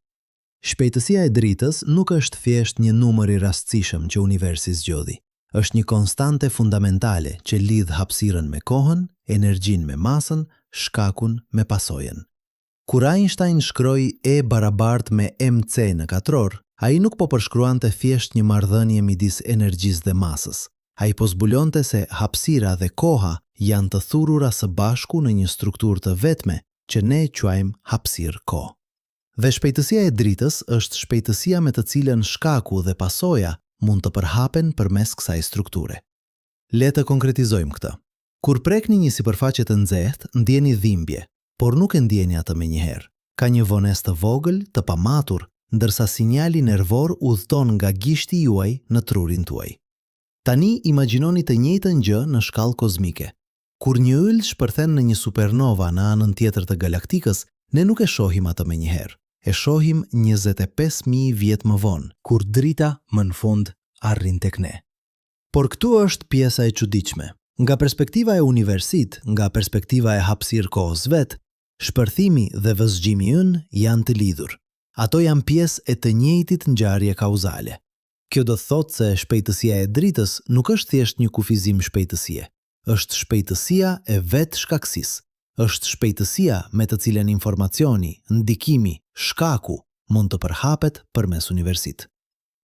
Shpejtësia e dritës nuk është thjesht një numër i rastësishëm që universi zgjodhi. Është një konstante fundamentale që lidh hapësirën me kohën, energjinë me masën, shkakun me pasojën. Kur Einstein shkroi E barabart me mc në katror, ai nuk po përshkruante thjesht një marrëdhënie midis energjisë dhe masës. Ai po zbulonte se hapësira dhe koha janë të thurura së bashku në një strukturë të vetme që ne e quajmë hapësirë-kohë. Dhe shpejtësia e dritës është shpejtësia me të cilën shkaku dhe pasoja mund të përhapen përmes kësaj strukture. Le të konkretizojmë këtë. Kur prekni një sipërfaqe të nxehtë, ndjeni dhimbje, por nuk e ndjeni atë menjëherë. Ka një vonesë të vogël, të pamatur, ndërsa sinjali nervor udhton nga gishti juaj në trurin tuaj. Tani imagjinoni të njëjtën gjë në shkallë kozmike. Kur një yll shpërthen në një supernova në anën tjetër të galaktikës, ne nuk e shohim atë menjëherë. E shohim 25.000 vjet më vonë, kur drita më në fund arrin tek ne. Por këtu është pjesa e çuditshme. Nga perspektiva e universit, nga perspektiva e hapësirë-kohës vet, shpërthimi dhe vëzhgjimi ynë janë të lidhur. Ato janë pjesë e të njëjtit ngjarje kauzale. Kjo do të thotë se shpejtësia e dritës nuk është thjesht një kufizim shpejtësie. Është shpejtësia e vetë shkaksisë. Është shpejtësia me të cilën informacioni, ndikimi, shkaku mund të përhapet përmes universit.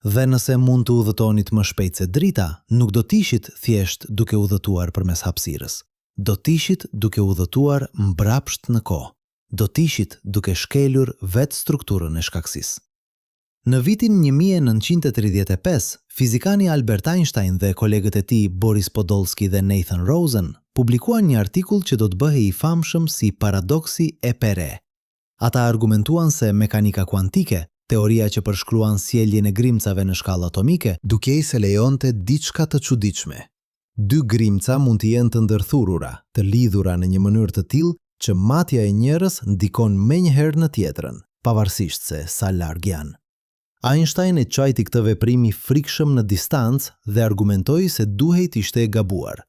Dhe nëse mund të udhëtonit më shpejt se drita, nuk do t'ishit thjesht duke udhëtuar përmes hapësirës. Do t'ishit duke udhëtuar mbrapsht në kohë. Do t'ishit duke shkelur vetë strukturën e shkaksisë. Në vitin 1935, fizikani Albert Einstein dhe kolegët e tij Boris Podolsky dhe Nathan Rosen publikuan një artikull që do të bëhej i famshëm si paradoksi e Pere. Ata argumentuan se mekanika kuantike, teoria që përshkruan sjelljen e grimcave në shkallë atomike, dukej se lejonte diçka të çuditshme. Dy grimca mund të jenë të ndërthurura, të lidhura në një mënyrë të tillë që matja e njërës ndikon menjëherë në tjetrën, pavarësisht se sa larg janë. Einstein e quajti këtë veprim i frikshëm në distancë dhe argumentoi se duhej të ishte e gabuar,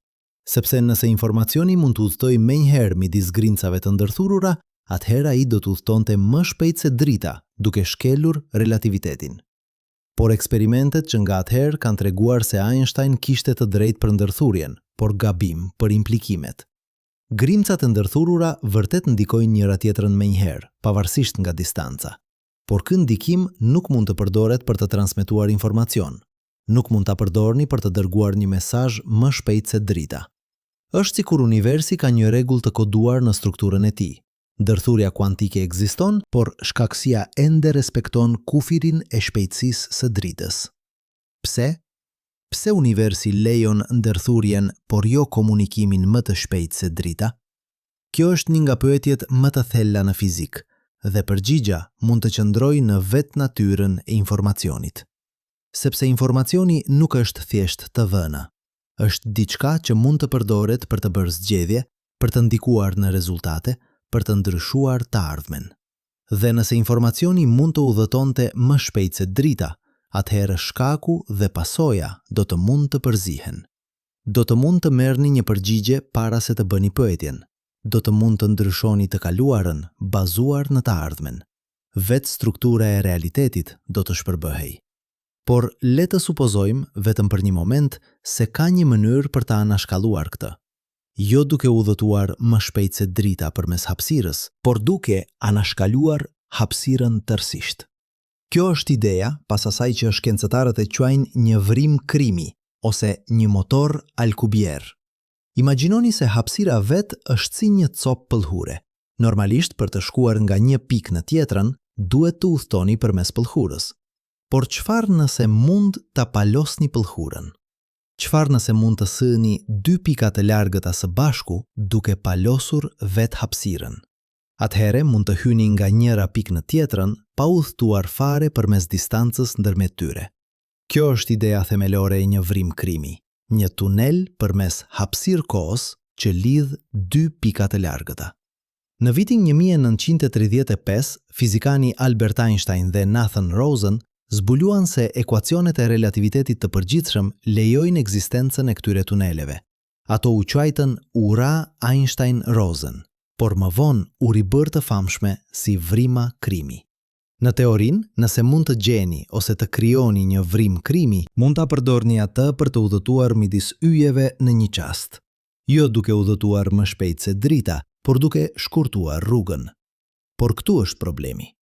sepse nëse informacioni mund të udhtojë menjëherë midis grimcave të ndërthurura, atëherë ai do të udhtonte më shpejt se drita, duke shkelur relativitetin. Por eksperimentet që nga atëherë kanë treguar se Einstein kishte të drejtë për ndërthurjen, por gabim për implikimet. Grimcat e ndërthurura vërtet ndikojnë njëra tjetrën menjëherë, pavarësisht nga distanca. Por ky ndikim nuk mund të përdoret për të transmetuar informacion. Nuk mund ta përdorni për të dërguar një mesazh më shpejt se drita. Është sikur universi ka një rregull të koduar në strukturën e tij. Ndërthurja kuantike ekziston, por shkakësia ende respekton kufirin e shpejtësisë së dritës. Pse? Pse universi lejon ndërthurjen, por jo komunikimin më të shpejtë se drita? Kjo është një nga pyetjet më të thella në fizik, dhe përgjigja mund të qëndrojë në vetë natyrën e informacionit. Sepse informacioni nuk është thjesht të dhëna, është diçka që mund të përdoret për të bërë zgjedhje, për të ndikuar në rezultate, për të ndryshuar të ardhmen. Dhe nëse informacioni mund të udhëtonte më shpejt se drita, atëherë shkaku dhe pasoja do të mund të përzihen. Do të mund të merrni një përgjigje para se të bëni pyetjen. Do të mund të ndryshoni të kaluarën bazuar në të ardhmen. Vetë struktura e realitetit do të shpërbëhej. Por le të supozojmë vetëm për një moment se ka një mënyrë për ta anashkalluar këtë. Jo duke udhëtuar më shpejt se drita përmes hapësirës, por duke anashkalluar hapësirën tërësisht. Kjo është ideja pas asaj që shkencëtarët e quajnë një vrim krimi ose një motor Alcubierre. Imagjinoni se hapësira vetë është si një copë pëllhure. Normalisht për të shkuar nga një pikë në tjetrën, duhet të udhtoni përmes pëllhurës. Por çfarë nëse mund ta palosni pëllhurën? Çfarë nëse mund të sëni dy pika të largëta së bashku duke palosur vetë hapësirën? Atëhere mund të hyni nga njëra pikë në tjetrën pa udhëtuar fare përmes distancës ndërmjet tyre. Kjo është ideja themelore e një vrim krimi, një tunel përmes hapësirë kohës që lidh dy pika të largëta. Në vitin 1935, fizikani Albert Einstein dhe Nathan Rosen zbuluan se ekuacionet e relativitetit të përgjithshëm lejojnë ekzistencën e këtyre tuneleve. Ato u quajtën ura Einstein-Rosen, por më vonë u ribër të famshme si vrima krimi. Në teorinë, nëse mund të gjeni ose të krijoni një vrim krimi, mund ta përdorni atë për të udhëtuar midis yjeve në një qast. Jo duke udhëtuar më shpejt se drita, por duke shkurtuar rrugën. Por këtu është problemi.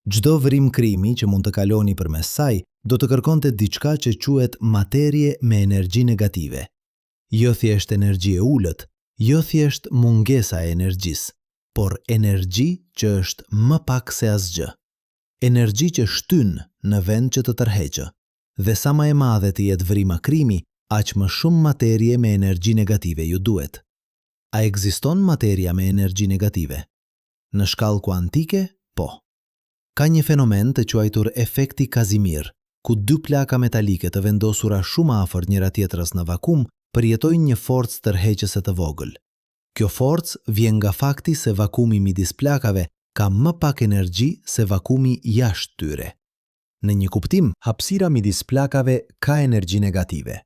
Çdo vrim krimi që mund të kaloni përmes saj, do të kërkonte diçka që quhet materie me energji negative. Jo thjesht energji e ulët, jo thjesht mungesa e energjisë, por energji që është më pak se asgjë. Energji që shtyn në vend që të tërheqë. Dhe sa më e madhe të jetë vrima krimi, aq më shumë materie me energji negative ju duhet. A ekziston materia me energji negative? Në shkallë kuantike, po. Ka një fenomen të quajtur efekti Casimir, ku dy plaka metalike të vendosura shumë afër njëra tjetrës në vakum përjetojnë një forcë tërheqëse të vogël. Kjo forcë vjen nga fakti se vakumi midis plakave ka më pak energji se vakumi jashtë tyre. Në një kuptim, hapësira midis plakave ka energji negative,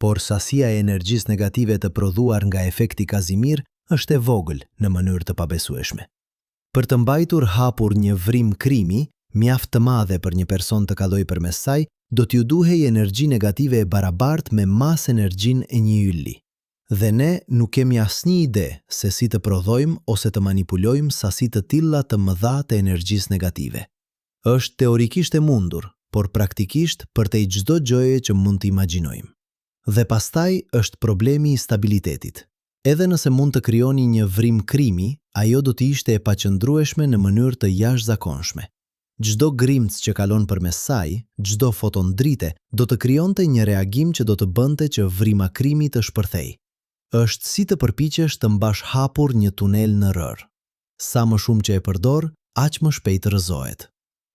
por sasia e energjisë negative të prodhuar nga efekti Casimir është e vogël në mënyrë të pabesueshme. Për të mbajtur hapur një vrim krimi, mjaft të madhe për një person të kalojë përmes saj, do t'ju duhej energji negative e barabartë me mas energjinë e një ylli. Dhe ne nuk kemi asnjë ide se si të prodhojmë ose të manipulojmë sasi të tilla të mëdha të energjisë negative. Është teorikisht e mundur, por praktikisht përtej çdo gjëje që mund të imagjinojmë. Dhe pastaj është problemi i stabilitetit. Edhe nëse mund të krijoni një vrim krimi, ajo do të ishte e paqëndrueshme në mënyrë të jashtëzakonshme. Çdo grimc që kalon përmes saj, çdo foton drite, do të krijonte një reagim që do të bënte që vrima krimi të shpërthej. Është si të përpiqesh të mbash hapur një tunel në rër. Sa më shumë që e përdor, aq më shpejt rrëzohet.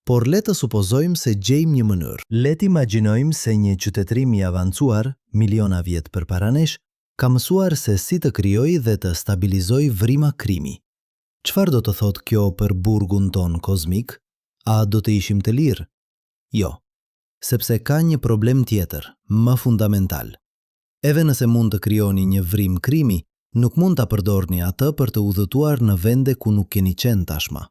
Por le të supozojmë se gjejmë një mënyrë. Le të imagjinojmë se një qytetërim i avancuar, miliona vjet përpara nesh, ka mësuar se si të krijojë dhe të stabilizojë vrima krimi. Çfarë do të thotë kjo për burgun ton kozmik? A do të ishim të lirë? Jo, sepse ka një problem tjetër, më fundamental. Edhe nëse mund të krijoni një vrim krimi, nuk mund ta përdorni atë për të udhëtuar në vende ku nuk keni qenë tashmë.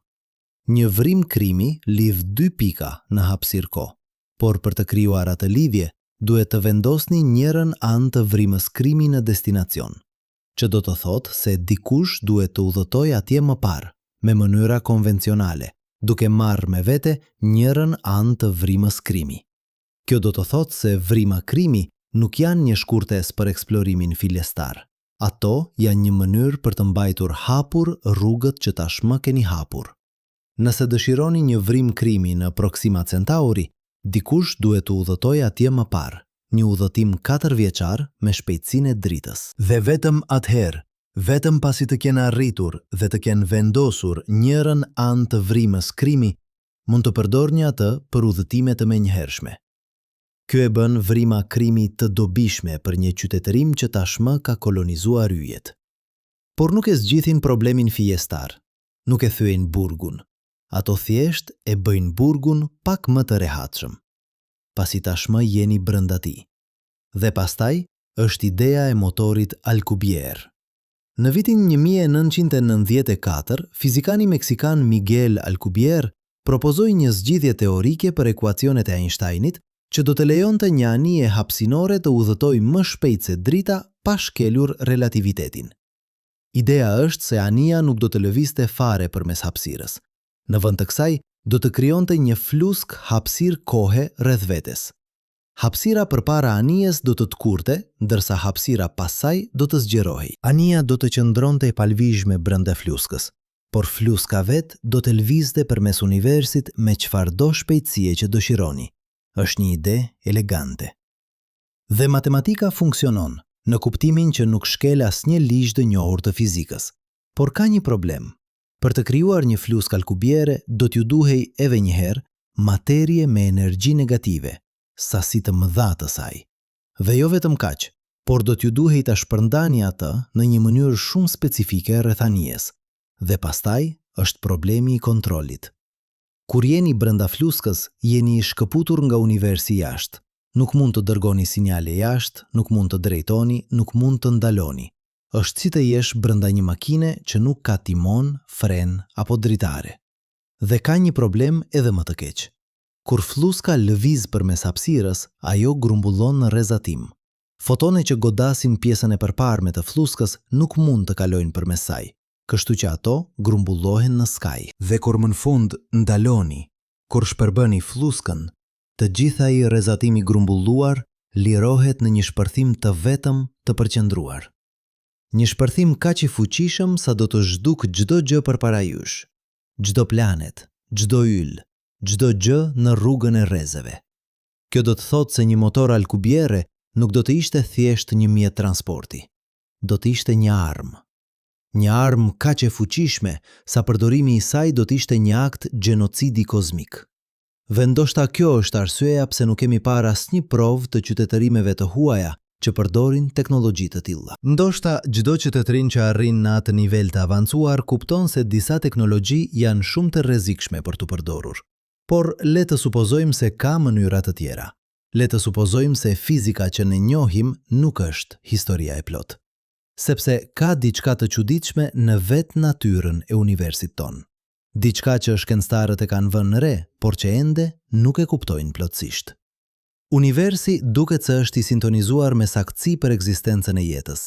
Një vrim krimi lidh dy pika në hapësirë kohë, por për të krijuar atë lidhje, duhet të vendosni njërin anë të vrimës krimi në destinacion, që do të thotë se dikush duhet të udhëtojë atje më parë, me mënyra konvencionale, duke marrë me vete njërin anë të vrimës krimi. Kjo do të thotë se vrima krimi nuk janë një shkurtesë për eksplorimin filestar. Ato janë një mënyrë për të mbajtur hapur rrugët që tashmë keni hapur. Nëse dëshironi një vrim krimi në Proxima Centauri, dikush duhet të udhëtojë atje më parë, një udhëtim 4 vjeçar me shpejtësinë e dritës. Dhe vetëm atëherë, vetëm pasi të kenë arritur dhe të kenë vendosur njërën anë të vrimës krimi, mund të përdorni atë për udhëtime të menjëhershme. Ky e bën vrima krimi të dobishme për një qytetërim që tashmë ka kolonizuar yjet. Por nuk e zgjithin problemin fijestar, nuk e thyen burgun. Ato thjesht e bëjnë burgun pak më të rehatshëm, pasi tashmë jeni brenda tij. Dhe pastaj është ideja e motorit Alcubierre. Në vitin 1994, fizikani meksikan Miguel Alcubierre propozoi një zgjidhje teorike për ekuacionet e Einsteinit që do të lejonte një anije hapësinore të udhëtojë më shpejt se drita pa shkelur relativitetin. Ideja është se anija nuk do të lëvizte fare përmes hapësirës. Në vend të kësaj, do të krijonte një flusk hapësirë kohe rreth vetes. Hapësira përpara anijes do të tkurte, ndërsa hapësira pas saj do të zgjerohej. Anija do të qëndronte e palvizhme brenda fluskës, por fluska vet do të lëvizte përmes universit me çfarëdo shpejtësie që dëshironi. Është një ide elegante. Dhe matematika funksionon, në kuptimin që nuk shkel asnjë ligj të njohur të fizikës. Por ka një problem. Për të krijuar një flusk Alcubierre, do t'ju duhej edhe një herë materie me energji negative, sasi të mëdha të saj. Dhe jo vetëm kaq, por do t'ju duhej ta shpërndani atë në një mënyrë shumë specifike rreth anijes. Dhe pastaj është problemi i kontrollit. Kur jeni brenda fluskës, jeni i shkëputur nga universi jashtë. Nuk mund të dërgoni sinjale jashtë, nuk mund të drejtoni, nuk mund të ndaloni. Është si të jesh brenda një makine që nuk ka timon, fren apo dritare. Dhe ka një problem edhe më të keq. Kur fluska lëviz përmes hapësirës, ajo grumbullon në rrezatim. Fotonet që godasin pjesën e përparme të fluskës nuk mund të kalojnë përmes saj, kështu që ato grumbullohen në skaj. Dhe kur më në fund ndaloni, kur shpërbëni fluskën, të gjitha i rrezatimi grumbulluar lirohet në një shpërthim të vetëm të përqendruar. Një shpërthim kaq i fuqishëm sa do të zhduk çdo gjë përpara jush. Çdo planet, çdo yll, çdo gjë në rrugën e rrezeve. Kjo do të thotë se një motor Alcubierre nuk do të ishte thjesht një mjet transporti. Do të ishte një armë. Një armë kaq e fuqishme sa përdorimi i saj do të ishte një akt gjenocidi kozmik. Dhe ndoshta kjo është arsyeja pse nuk kemi parë asnjë provë të qytetërimeve të huaja që përdorin teknologji të tilla. Ndoshta çdo qytetërin që arrin në atë nivel të avancuar kupton se disa teknologji janë shumë të rrezikshme për të përdorur. Por le të supozojmë se ka mënyra të tjera. Le të supozojmë se fizika që ne njohim nuk është historia e plotë. Sepse ka diçka të çuditshme në vetë natyrën e universit ton. Diçka që shkencëtarët e kanë vënë re, por që ende nuk e kuptojnë plotësisht. Universi duket se është i sintonizuar me saktësi për ekzistencën e jetës.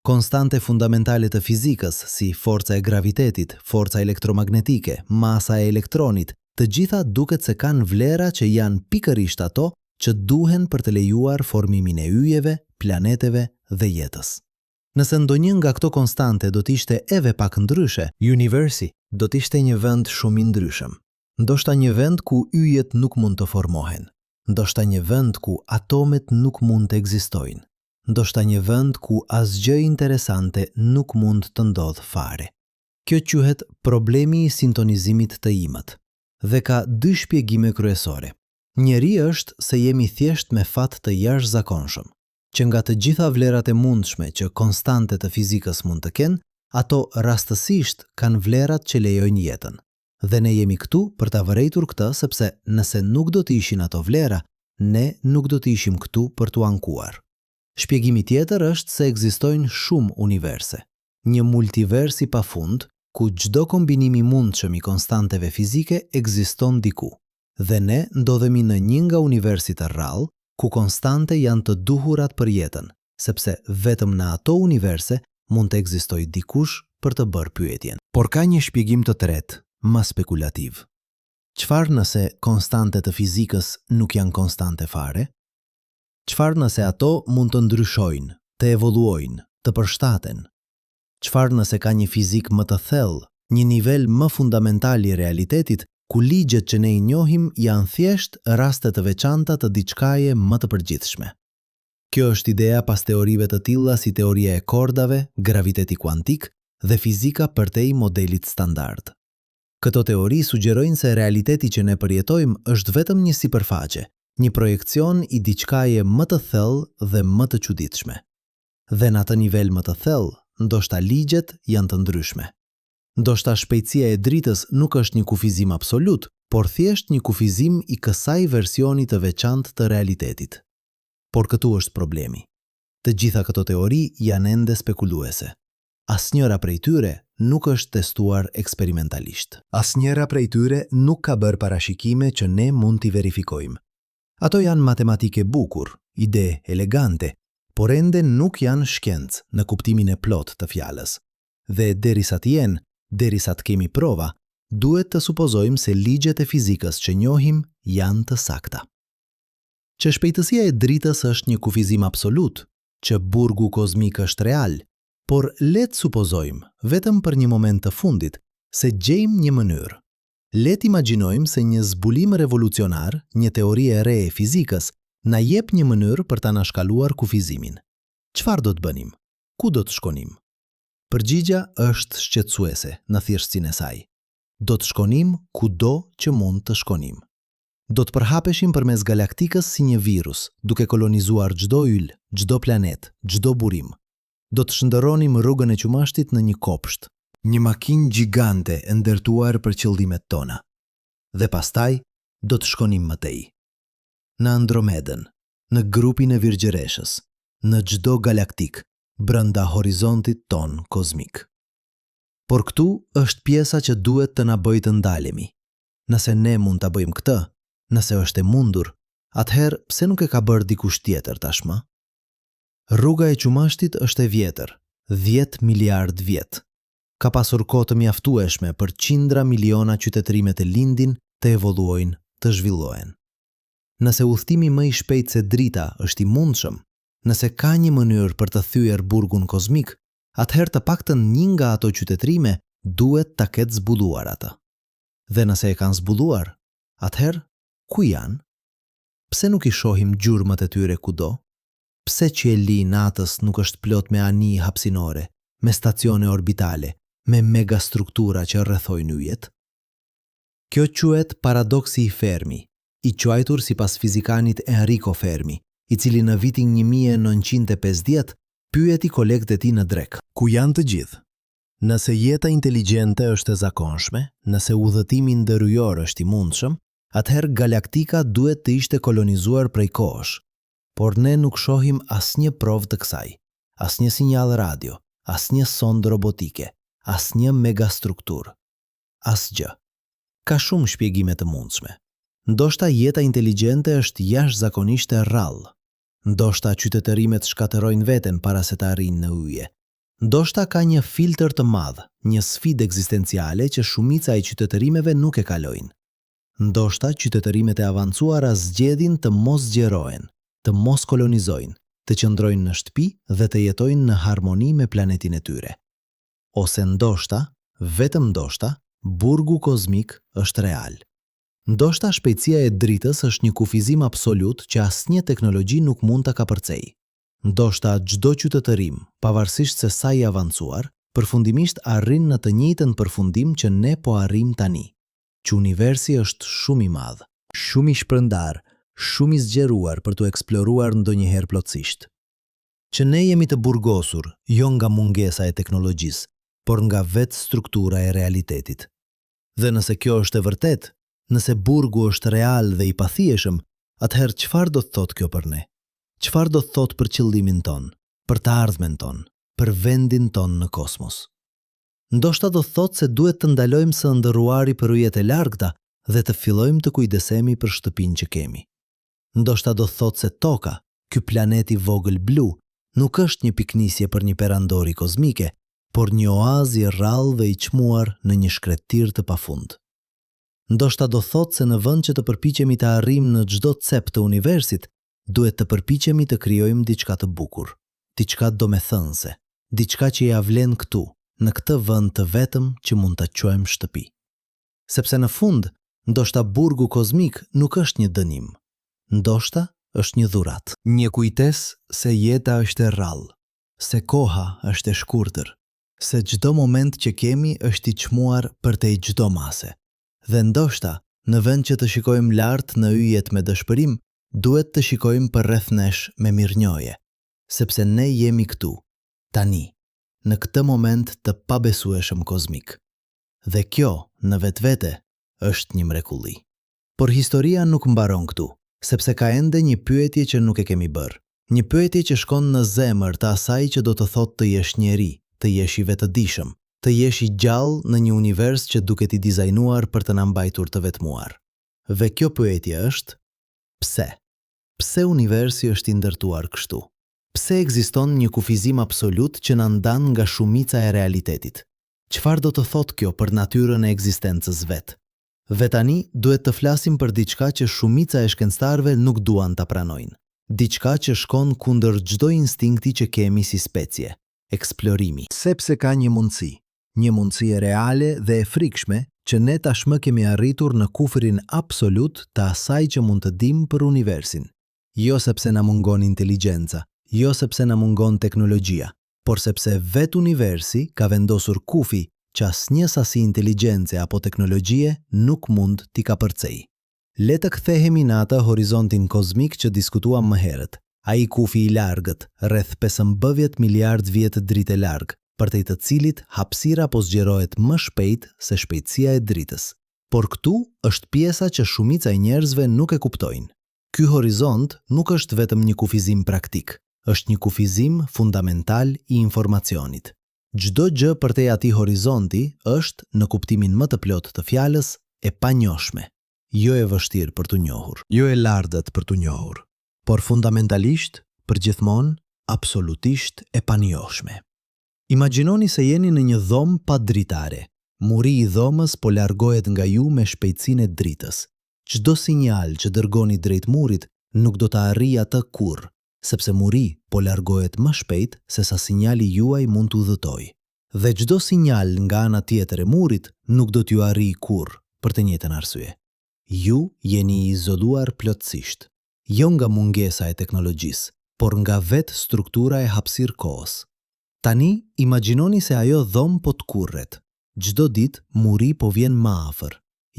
Konstante fundamentale të fizikës, si forca e gravitetit, forca elektromagnetike, masa e elektronit, të gjitha duket se kanë vlera që janë pikërisht ato që duhen për të lejuar formimin e yjeve, planeteve dhe jetës. Nëse ndonjë nga këto konstante do të ishte edhe pak ndryshe, universi do të ishte një vend shumë i ndryshëm. Ndoshta një vend ku yjet nuk mund të formohen. Ndoshta një vend ku atomet nuk mund të ekzistojnë. Ndoshta një vend ku asgjë interesante nuk mund të ndodhë fare. Kjo quhet problemi i sintonizimit të imët. Dhe ka dy shpjegime kryesore. Njëri është se jemi thjesht me fat të jashtëzakonshëm, që nga të gjitha vlerat e mundshme që konstantet të fizikës mund të kenë, ato rastësisht kanë vlerat që lejojnë jetën. Dhe ne jemi këtu për ta vërejtur këtë sepse nëse nuk do të ishin ato vlera, ne nuk do të ishim këtu për t'u ankuar. Shpjegimi tjetër është se ekzistojnë shumë universe. Një multivers i pafund, ku çdo kombinim i mundshëm i konstanteve fizike ekziston diku. Dhe ne ndodhemi në një nga universit të rrallë, ku konstante janë të duhurat për jetën, sepse vetëm në ato universe mund të ekzistojë dikush për të bërë pyetjen. Por ka një shpjegim të tretë, më spekulativ. Çfarë nëse konstantet të fizikës nuk janë konstante fare? Çfarë nëse ato mund të ndryshojnë, të evoluojnë, të përshtaten? Çfarë nëse ka një fizik më të thellë, një nivel më fundamental i realitetit, ku ligjet që ne i njohim janë thjesht raste të veçanta të diçkaje më të përgjithshme? Kjo është ideja pas teorive të tilla si teoria e kordave, graviteti kuantik dhe fizika përtej modelit standard. Këto teori sugjerojnë se realiteti që ne përjetojmë është vetëm një sipërfaqe, një projekcion i diçkaje më të thellë dhe më të çuditshme. Dhe në atë nivel më të thellë, ndoshta ligjet janë të ndryshme. Ndoshta shpejtësia e dritës nuk është një kufizim absolut, por thjesht një kufizim i kësaj versioni të veçantë të realitetit. Por këtu është problemi. Të gjitha këto teori janë ende spekuluese. Asnjëra prej tyre nuk është testuar eksperimentalisht. Asnjëra prej tyre nuk ka bërë parashikime që ne mund t'i verifikojmë. Ato janë matematike bukur, ide elegante, por ende nuk janë shkencë në kuptimin e plot të fjalës. Dhe derisa të jenë, derisa të kemi prova, duhet të supozojmë se ligjet e fizikës që njohim janë të sakta. Që shpejtësia e dritës është një kufizim absolut, që burgu kozmik është real, por le të supozojmë, vetëm për një moment të fundit, se gjejmë një mënyrë. Le të imagjinojmë se një zbulim revolucionar, një teori e re e fizikës, na jep një mënyrë për ta nashkaluar kufizimin. Çfarë do të bënim? Ku do të shkonim? Përgjigja është shqetësuese në thjeshtësinë e saj. Do të shkonim kudo që mund të shkonim. Do të përhapeshim përmes galaktikës si një virus, duke kolonizuar çdo yll, çdo planet, çdo burim. Do të shndërronim rrugën e qumashtit në një kopsht, një makinë gjigante e ndërtuar për qëllimet tona. Dhe pastaj do të shkonim më tej. Në Andromedën, në grupin e Virgjëreshës, në çdo galaktik, brenda horizontit ton kozmik. Por këtu është pjesa që duhet të na bëjë të ndalemi. Nëse ne mund ta bëjmë këtë, nëse është e mundur, atëherë pse nuk e ka bërë dikush tjetër tashmë? Rruga e qumashtit është e vjetër, 10 miliard vjet. Ka pasur kohë të mjaftueshme për qindra miliona qytetërime të lindin, të evoluojnë, të zhvillohen. Nëse udhtimi më i shpejt se drita është i mundshëm, nëse ka një mënyrë për të thyer burgun kozmik, atëherë të paktën një nga ato qytetërime duhet ta ketë zbuluar atë. Dhe nëse e kanë zbuluar, atëherë ku janë? Pse nuk i shohim gjurmët e tyre kudo? Pse qielli i natës nuk është plot me anij hapësinore, me stacione orbitale, me megastruktura që rrethojnë yjet? Kjo quhet paradoksi i Fermi, i quajtur sipas fizikanit Enrico Fermi, i cili në vitin 1950 pyeti kolegët e tij në drek: ku janë të gjithë? Nëse jeta inteligjente është e zakonshme, nëse udhëtimi ndërhyjor është i mundshëm, atëherë galaktika duhet të ishte kolonizuar prej kohësh. Por ne nuk shohim asnjë provë të kësaj, asnjë sinjal radio, asnjë sondë robotike, asnjë megastrukturë. Asgjë. Ka shumë shpjegime të mundshme. Ndoshta jeta inteligjente është jashtëzakonisht e rrallë. Ndoshta qytetërimet shkatërrojnë veten para se të arrijnë në yje. Ndoshta ka një filtr të madh, një sfidë ekzistenciale që shumica e qytetërimeve nuk e kalojnë. Ndoshta qytetërimet e avancuara zgjedhin të mos zgjerohen, të mos kolonizojnë, të qëndrojnë në shtëpi dhe të jetojnë në harmoni me planetin e tyre. Ose ndoshta, vetëm ndoshta, burgu kozmik është real. Ndoshta shpejtësia e dritës është një kufizim absolut që asnjë teknologji nuk mund ta kapërcejë. Ndoshta çdo qytetërim, pavarësisht se sa i avancuar, përfundimisht arrin në të njëjtën përfundim që ne po arrim tani, që universi është shumë i madh, shumë i shpërndar, shumë i zgjeruar për të eksploruar ndonjëherë plotësisht. Që ne jemi të burgosur, jo nga mungesa e teknologjisë, por nga vetë struktura e realitetit. Dhe nëse kjo është e vërtet, nëse burgu është real dhe i pathieshëm, atëherë çfarë do të thotë kjo për ne? Çfarë do të thotë për qëllimin ton, për të ardhmen ton, për vendin ton në kosmos? Ndoshta do të thotë se duhet të ndalojmë së ndërruari për yjet e largëta dhe të fillojmë të kujdesemi për shtëpinë që kemi. Ndoshta do të thotë se toka, ky planeti vogël blu, nuk është një piknisje për një perandori kozmike, por një oazë i rrallë dhe i çmuar në një shkretir të pafund. Ndoshta do thotë se në vend që të përpiqemi të arrijmë në çdo cep të universit, duhet të përpiqemi të krijojmë diçka të bukur, diçka domethënëse, diçka që ja vlen këtu, në këtë vend të vetëm që mund ta quajmë shtëpi. Sepse në fund, ndoshta burgu kozmik nuk është një dënim. Ndoshta është një dhuratë. Një kujtesë se jeta është e rrallë, se koha është e shkurtër, se çdo moment që kemi është i çmuar përtej çdo mase. Dhe ndoshta, në vend që të shikojmë lart në yjet me dëshpërim, duhet të shikojmë përreth nesh me mirënjohje, sepse ne jemi këtu, tani, në këtë moment të pabesueshëm kozmik. Dhe kjo, në vetvete, është një mrekulli. Por historia nuk mbaron këtu, sepse ka ende një pyetje që nuk e kemi bërë. Një pyetje që shkon në zemër të asaj që do të thotë të jesh njeri, të jesh i vetëdijshëm, të jesh i gjallë në një univers që duket i dizajnuar për të na mbajtur të vetmuar. Dhe kjo pyetje është: pse? Pse universi është i ndërtuar kështu? Pse ekziston një kufizim absolut që na ndan nga shumica e realitetit? Çfarë do të thotë kjo për natyrën e ekzistencës vet? Dhe tani duhet të flasim për diçka që shumica e shkencëtarëve nuk duan ta pranojnë. Diçka që shkon kundër çdo instinkti që kemi si specie, eksplorimi. Sepse ka një mundësi e reale dhe e frikshme që ne tashmë kemi arritur në kufrin absolut të asaj që mund të dim për universin. Jo sepse na mungon inteligjenca, jo sepse na mungon teknologjia, por sepse vet universi ka vendosur kufi që asnjë sasi inteligjence apo teknologjie nuk mund t'i kapërcej. Le të kthehemi në atë horizontin kozmik që diskutuam më herët, ai kufi i largët, rreth 15 miliard vjet dritë larg, përtej të cilit hapësira po zgjerohet më shpejt se shpejtësia e dritës. Por këtu është pjesa që shumica e njerëzve nuk e kuptojnë. Ky horizont nuk është vetëm një kufizim praktik, është një kufizim fundamental i informacionit. Çdo gjë përtej atij horizonti është, në kuptimin më të plotë të fjalës, e panjohshme. Jo e vështirë për t'u njohur, jo e lardhët për t'u njohur, por fundamentalisht, përgjithmonë, absolutisht e panjohshme. Imagjinoni se jeni në një dhomë pa dritare. Muri i dhomës po largohet nga ju me shpejtësinë e dritës. Çdo sinjal që dërgoni drejt murit nuk do të arrijë atë kurrë, sepse muri po largohet më shpejt se sa sinjali juaj mund t'u udhëtojë. Dhe çdo sinjal nga ana tjetër e murit nuk do t'ju arrijë kurrë, për të njëjtën arsye. Ju jeni i izoluar plotësisht, jo nga mungesa e teknologjisë, por nga vetë struktura e hapësirë kohës. Tani, imagjinoni se ajo dhomë po t'kurret. Çdo ditë muri po vjen më afër,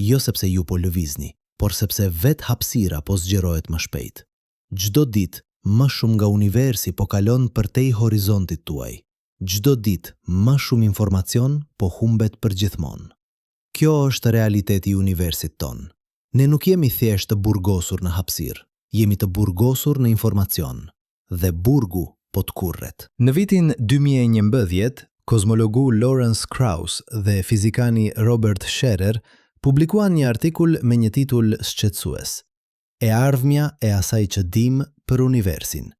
jo sepse ju po lëvizni, por sepse vetë hapësira po zgjerohet më shpejt. Çdo ditë më shumë nga universi po kalon përtej horizontit tuaj. Çdo ditë më shumë informacion po humbet përgjithmonë. Kjo është realiteti i universit ton. Ne nuk jemi thjesht të burgosur në hapësirë, jemi të burgosur në informacion, dhe burgu po t'kurret. Në vitin 2011, kozmologu Lawrence Krauss dhe fizikani Robert Scherer publikuan një artikull me një titull shqetësues: E ardhmja e asaj që dim për universin.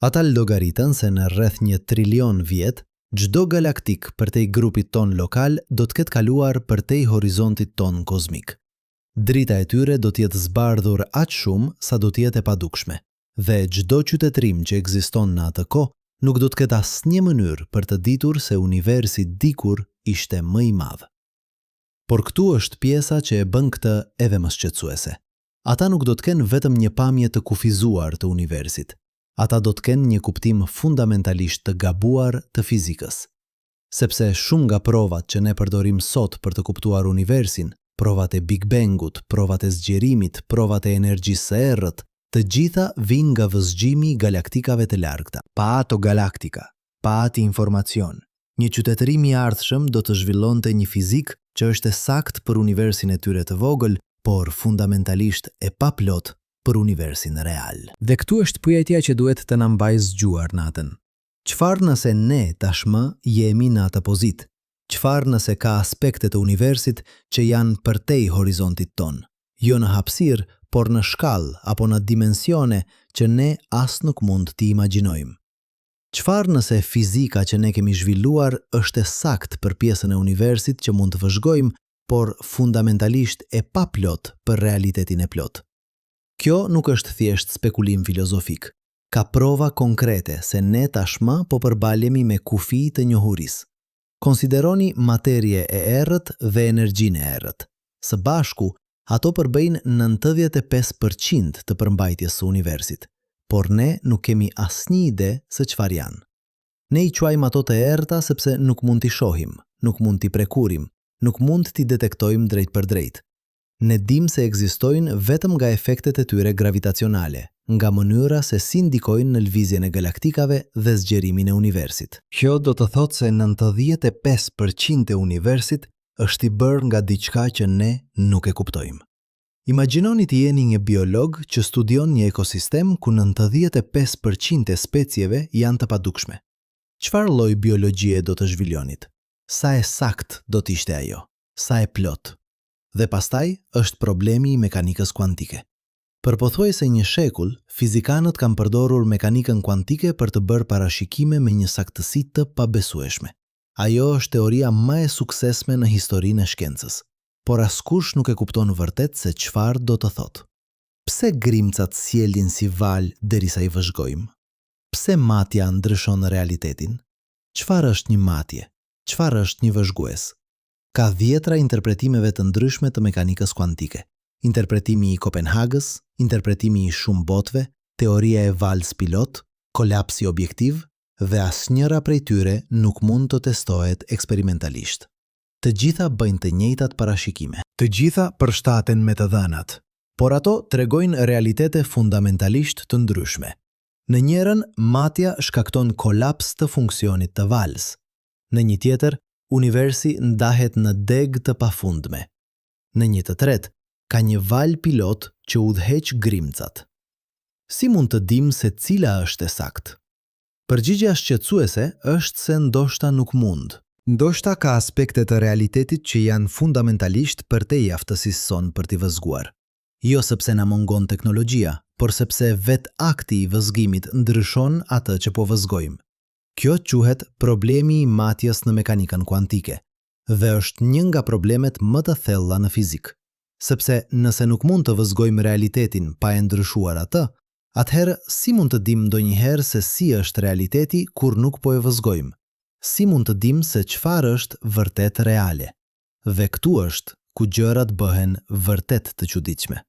Ata llogaritën se në rreth 1 trilion vjet, çdo galaktik përtej grupit ton lokal do të ketë kaluar përtej horizontit ton kozmik. Drita e tyre do t'jetë zbardhur aq shumë sa do t'jetë e padukshme, dhe çdo qytetërim që ekziston në atë kohë nuk do të ketë asnjë mënyrë për të ditur se universi dikur ishte më i madh. Por këtu është pjesa që e bën këtë edhe më shqetësuese. Ata nuk do të kenë vetëm një pamje të kufizuar të universit. Ata do të kenë një kuptim fundamentalisht të gabuar të fizikës. Sepse shumë nga provat që ne përdorim sot për të kuptuar universin, provat e Big Bangut, provat e zgjerimit, provat e energjisë së errët, të gjitha vijnë nga vëzhgjimi i galaktikave të largëta. Pa ato galaktika, pa ati informacion, një qytetërim i ardhshëm do të zhvillonte një fizik që është e saktë për universin e tyre të vogël, por fundamentalisht e paplot për universin real. Dhe këtu është pyetja që duhet të na mbajë zgjuar natën. Çfarë nëse ne tashmë jemi në atë pozitë? Çfarë nëse ka aspekte të universit që janë përtej horizontit ton, jo në hapësirë, por në shkallë apo në dimensione që ne as nuk mund t'i imagjinojmë? Çfarë nëse fizika që ne kemi zhvilluar është e saktë për pjesën e universit që mund të vëzhgojmë, por fundamentalisht e paplot për realitetin e plot? Kjo nuk është thjesht spekulim filozofik. Ka prova konkrete se ne tashmë po përbalemi me kufi të njohurisë. Konsideroni materie e errët dhe energjinë e errët. Së bashku, Ato përbëjnë 95% të përmbajtjes së universit, por ne nuk kemi asnjë ide se çfarë janë. Ne i quajmë ato të errta sepse nuk mund t'i shohim, nuk mund t'i prekurim, nuk mund t'i detektojmë drejt për drejt. Ne dim se ekzistojnë vetëm nga efektet e tyre gravitacionale, nga mënyra se si ndikojnë në lëvizjen e galaktikave dhe zgjerimin e universit. Kjo do të thotë se 95% e universit është i bërë nga diçka që ne nuk e kuptojmë. Imagjinoni të jeni një biolog që studion një ekosistem ku 95% e specieve janë të padukshme. Çfarë lloj biologjie do të zhvillonit? Sa e sakt do të ishte ajo? Sa e plot? Dhe pastaj është problemi i mekanikës kuantike. Për pothuajse një shekull, fizikanët kanë përdorur mekanikën kuantike për të bërë parashikime me një saktësi të pabesueshme. Ajo është teoria më e suksesshme në historinë e shkencës, por askush nuk e kupton vërtet se çfarë do të thotë. Pse grimcat sjellin si val derisa i vëzhgojmë? Pse matja ndryshon realitetin? Çfarë është një matje? Çfarë është një vëzhgues? Ka dhjetra interpretimeve të ndryshme të mekanikës kuantike. Interpretimi i Kopenhagës, interpretimi i shumë botëve, teoria e valës pilot, kolapsi objektiv, dhe asnjëra prej tyre nuk mund të testohet eksperimentalisht. Të gjitha bëjnë të njëjtat parashikime. Të gjitha përshtaten me të dhënat, por ato tregojnë realitete fundamentalisht të ndryshme. Në njërin, matja shkakton kolaps të funksionit të valës. Në një tjetër, universi ndahet në degë të pafundme. Në një të tretë, ka një val pilot që udhëheq grimcat. Si mund të dim se cila është e saktë? Përgjigjja shqetësuese është se ndoshta nuk mund. Ndoshta ka aspekte të realitetit që janë fundamentalisht përtej aftësisë sonë për t'i vëzhguar. Jo sepse na mungon teknologjia, por sepse vetë akti i vëzhgimit ndryshon atë që po vëzhgojmë. Kjo quhet problemi i matjes në mekanikën kuantike dhe është një nga problemet më të thella në fizik. Sepse nëse nuk mund të vëzhgojmë realitetin pa e ndryshuar atë, atëherë si mund të dim ndonjëherë se si është realiteti kur nuk po e vëzhgojmë? Si mund të dim se çfarë është vërtet reale? Dhe këtu është ku gjërat bëhen vërtet të çuditshme.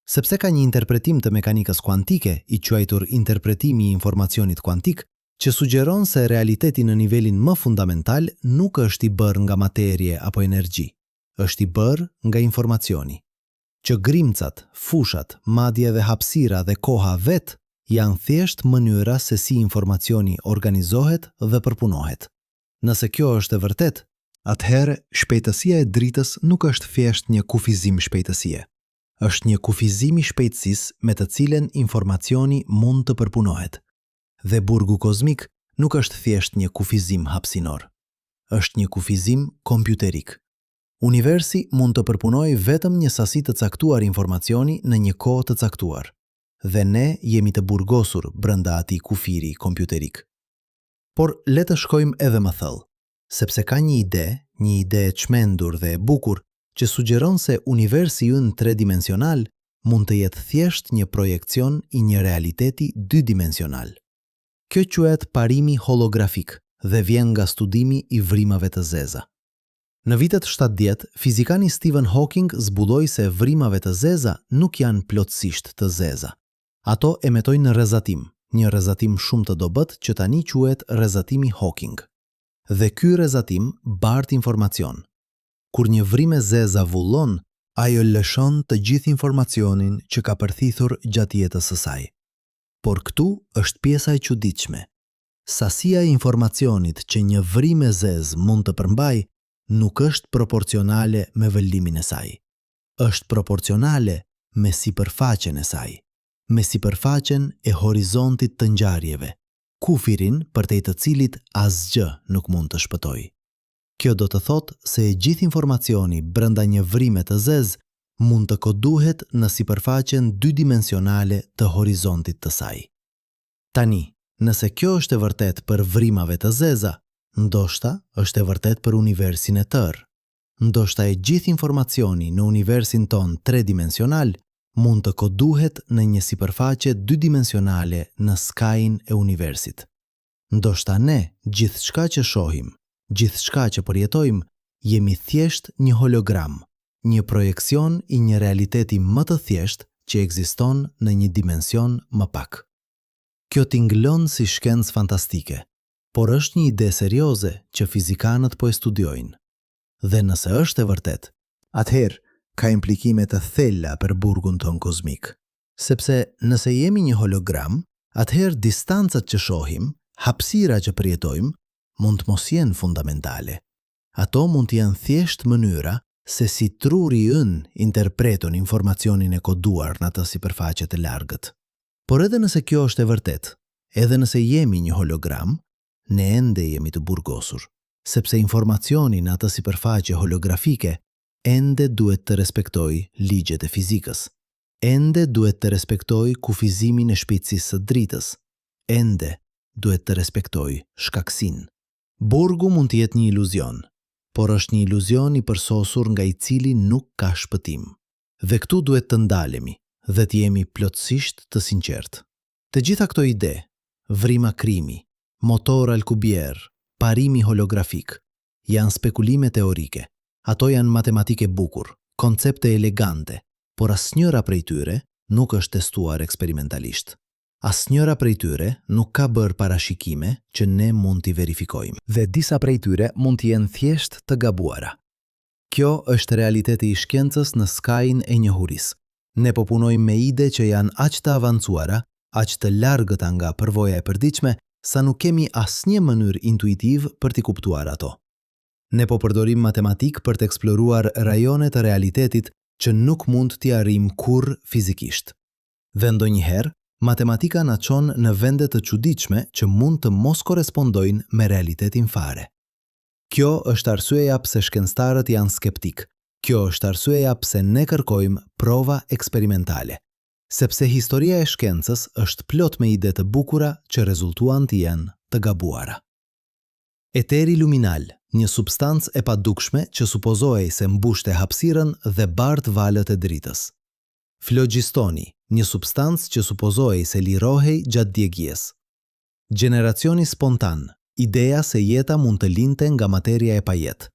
Sepse ka një interpretim të mekanikës kuantike, i quajtur interpretimi i informacionit kuantik, që sugjeron se realiteti në nivelin më fundamental nuk është i bërë nga materie apo energji, është i bërë nga informacioni. Që grimcat, fushat, madje dhe hapësira dhe koha vetë janë thjesht mënyra se si informacioni organizohet dhe përpunohet. Nëse kjo është e vërtet, atëherë shpejtësia e dritës nuk është thjesht një kufizim shpejtësie. Është një kufizim i shpejtësisë me të cilën informacioni mund të përpunohet. Dhe burgu kozmik nuk është thjesht një kufizim hapësinor. Është një kufizim kompjuterik. Universi mund të përpunojë vetëm një sasi të caktuar informacioni në një kohë të caktuar. Dhe ne jemi të burgosur brenda atij kufiri kompjuterik. Por le të shkojmë edhe më thellë, sepse ka një ide e çmendur dhe e bukur që sugjeron se universi ynë tredimensional mund të jetë thjesht një projekcion i një realiteti dydimensional. Kjo quhet parimi holografik dhe vjen nga studimi i vrimave të zeza. Në vitet 70, fizikani Stephen Hawking zbuloi se vrimave të zeza nuk janë plotësisht të zeza. Ato emetojnë rrezatim, një rrezatim shumë të dobët që tani quhet rrezatimi Hawking. Dhe ky rrezatim bart informacion. Kur një vrim e zeza vullon, ajo lëshon të gjithë informacionin që ka përthithur gjatë jetës së saj. Por këtu është pjesa e çuditshme. Sasia e informacionit që një vrim e zezë mund të përmbajë nuk është proporcionale me vëllimin e saj. Është proporcionale me sipërfaqen e saj, me sipërfaqen e horizontit të ngjarjeve, kufirin përtej të cilit asgjë nuk mund të shpëtojë. Kjo do të thotë se e gjithë informacioni brenda një vrime të zezë mund të koduhet në sipërfaqen dydimensionale të horizontit të saj. Tani, nëse kjo është e vërtet për vrimave të zeza, ndoshta është e vërtet për universin e tërë. Ndoshta e gjithë informacioni në universin ton tredimensional mund të koduhet në një sipërfaqe dydimensionale në skajin e universit. Ndoshta ne, gjithçka që shohim, gjithçka që përjetojmë, jemi thjesht një hologram, një projekcion I një realiteti më të thjesht që ekziston në një dimension më pak. Kjo tinglon si shkencë fantastike, por është një ide serioze që fizikanët po e studiojnë. Dhe nëse është e vërtet, atëherë ka implikime të thella për burgun ton kozmik. Sepse nëse jemi një hologram, atëherë distancat që shohim, hapësira që përjetojmë, mund të mos jenë fundamentale. Ato mund të janë thjesht mënyra se si truri ynë interpreton informacionin e koduar në atë sipërfaqe të largët. Por edhe nëse kjo është e vërtet, edhe nëse jemi një hologram, ne ende jemi të burgosur, sepse informacioni në atë sipërfaqe holografike ende duhet të respektoj ligjet e fizikës. Ende duhet të respektoj kufizimin e shpejtësisë së dritës. Ende duhet të respektoj shkaksin. Burgu mund të jetë një iluzion, por është një iluzion I përsosur nga I cili nuk ka shpëtim. Dhe këtu duhet të ndalemi dhe të jemi plotësisht të sinqert. Të gjitha këto ide, vrima krimi, motor Alcubierre, parimi holografik, janë spekulime teorike. Ato janë matematike bukur, koncepte elegante, por asnjëra prej tyre nuk është testuar eksperimentalisht. Asnjëra prej tyre nuk ka bërë parashikime që ne mund t'i verifikojmë. Dhe disa prej tyre mund t'jenë thjesht të gabuara. Kjo është realiteti I shkencës në skajin e njohurisë. Ne po punojmë me ide që janë aq të avancuara, aq të largëta nga përvoja e përditshme, sa nuk kemi asnjë mënyrë intuitiv për t'i kuptuar ato. Ne po përdorim matematik për të eksploruar rajone të realitetit që nuk mund t'i arrijmë kurrë fizikisht. Dhe ndonjëherë, matematika na çon në vende të çuditshme që mund të mos korrespondojnë me realitetin fare. Kjo është arsyeja pse shkencëtarët janë skeptik. Kjo është arsyeja pse ne kërkojmë prova eksperimentale. Sepse historia e shkencës është plot me ide të bukura që rezultuan të jenë të gabuara. Eteri luminal, një substancë e padukshme që supozohej se mbushte hapësirën dhe bart valët e dritës. Flogjistoni, një substancë që supozohej se lirohej gjatë djegjes. Generacioni spontan, ideja se jeta mund të lindte nga materia e pajet.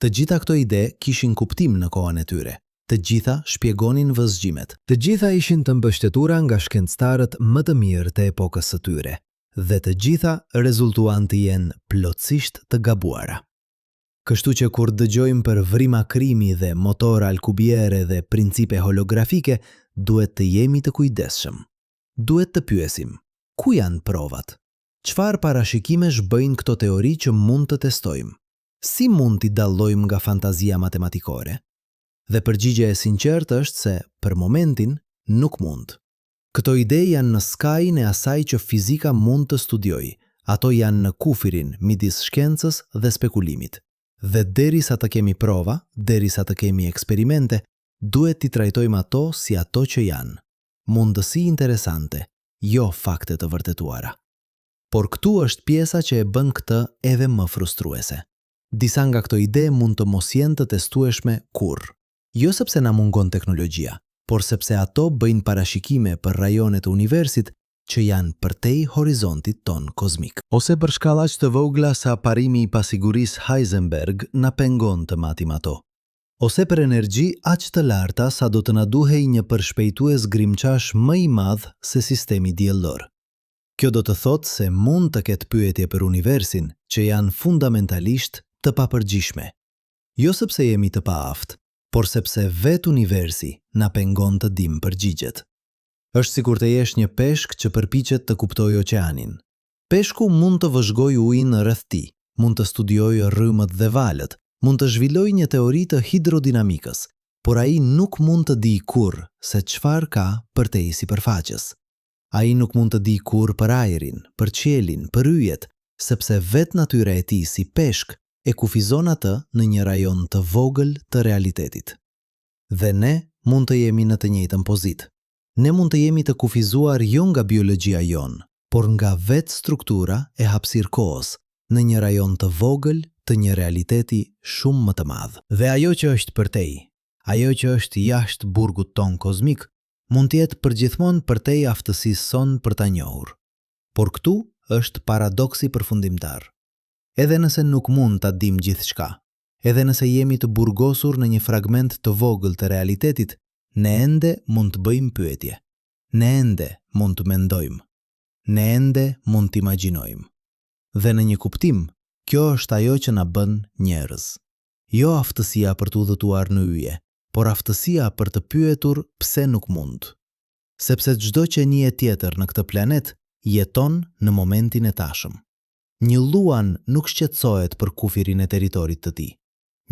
Të gjitha këto ide kishin kuptim në kohën e tyre. Të gjitha shpjegonin vëzhgimet. Të gjitha ishin të mbështetura nga shkencëtarët më të mirë të epokës së tyre. Dhe të gjitha rezultuan të jenë plotësisht të gabuara. Kështu që kur dëgjojmë për vrima krimi dhe motor Alcubierre dhe principe holografike, duhet të jemi të kujdesshëm. Duhet të pyesim, ku janë provat? Çfarë parashikimesh bëjnë këto teori që mund të testojmë? Si mund t'i dallojmë nga fantazia matematikore? Dhe përgjigja e sinqertë është se, për momentin, nuk mund. Këto ide janë në skajin e asaj që fizika mund të studiojë. Ato janë në kufirin midis shkencës dhe spekulimit. Dhe derisa të kemi prova, derisa të kemi eksperimente, duhet t'i trajtojmë ato si ato që janë. Mundësi interesante, jo fakte të vërtetuara. Por këtu është pjesa që e bën këtë edhe më frustruese. Disa nga këto ide mund të mos jenë të testueshme kurrë. Jo sepse na mungon teknologjia, por sepse ato bëjnë parashikime për rajone të universit që janë përtej horizontit ton kozmik. Ose për shkalla aq të vogla sa parimi I pasigurisë Heisenberg na pengon të matim ato. Ose për energji aq të larta sa do të na duhej një përshpejtues grimçash më I madh se sistemi diellor. Kjo do të thotë se mund të ketë pyetje për universin që janë fundamentalisht të papërgjishme. Jo sepse jemi të paaft, por sepse vetë universi na pengon të dim përgjigjet. Është sikur të jesh një peshk që përpiqet të kuptojë oqeanin. Peshku mund të vëzhgojë ujin rreth tij, mund të studiojë rrymët dhe valët, mund të zhvillojë një teori të hidrodinamikës, por ai nuk mund të dijë kurrë se çfarë ka përtej sipërfaqes. Ai nuk mund të dijë kurrë për ajrin, për qielin, për yjet, sepse vetë natyra e tij si peshk e kufizon atë në një rajon të vogël të realitetit. Dhe ne mund të jemi në të njëjtën pozitë. Ne mund të jemi të kufizuar jo nga biologjia jonë, por nga vetë struktura e hapësirkohës, në një rajon të vogël të një realiteti shumë më të madh. Dhe ajo që është përtej, ajo që është jashtë burgut ton kozmik, mund të jetë përgjithmonë përtej aftësisë son për ta njohur. Por këtu është paradoksi përfundimtar. Edhe nëse nuk mund ta dim gjithçka, Edhe nëse jemi të burgosur në një fragment të vogël të realitetit, ne ende mund të bëjmë pyetje. Ne ende mund të mendojmë. Ne ende mund të imagjinojmë. Dhe në një kuptim, kjo është ajo që na bën njerëz. Jo aftësia për të udhëtuar në yje, por aftësia për të pyetur pse nuk mund. Sepse çdo qenie tjetër në këtë planet jeton në momentin e tashëm. Një luan nuk shqetësohet për kufirin e territorit të tij.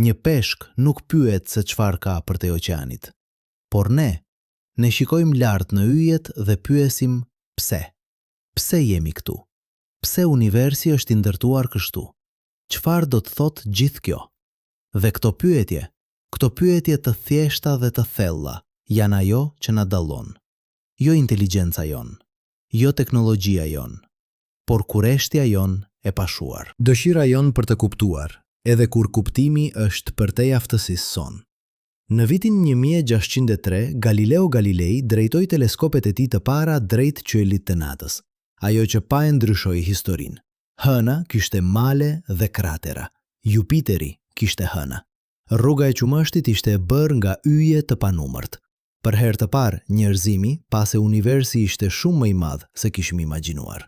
Një peshk nuk pyet se çfarë ka përtej oqeanit. Por ne shikojmë lart në yjet dhe pyesim pse. Pse jemi këtu? Pse universi është i ndërtuar kështu? Çfarë do të thotë gjithë kjo? Dhe këto pyetje të thjeshta dhe të thella, janë ajo që na dallon. Jo inteligjenca jon, jo teknologjia jon, por kureshtja jon e pashuar. Dëshira jon për të kuptuar, edhe kur kuptimi është përtej aftësisë son. Në vitin 1603, Galileo Galilei drejtoi teleskopet e tij të para drejt qiellit të natës, ajo që pa e ndryshoi historinë. Hëna kishte male dhe kratera. Jupiteri kishte hëna. Rruga e qumështit ishte e bërë nga yje të panumërt. Për herë të parë, njerëzimi, pase universi ishte shumë më i madh se kishim imagjinuar.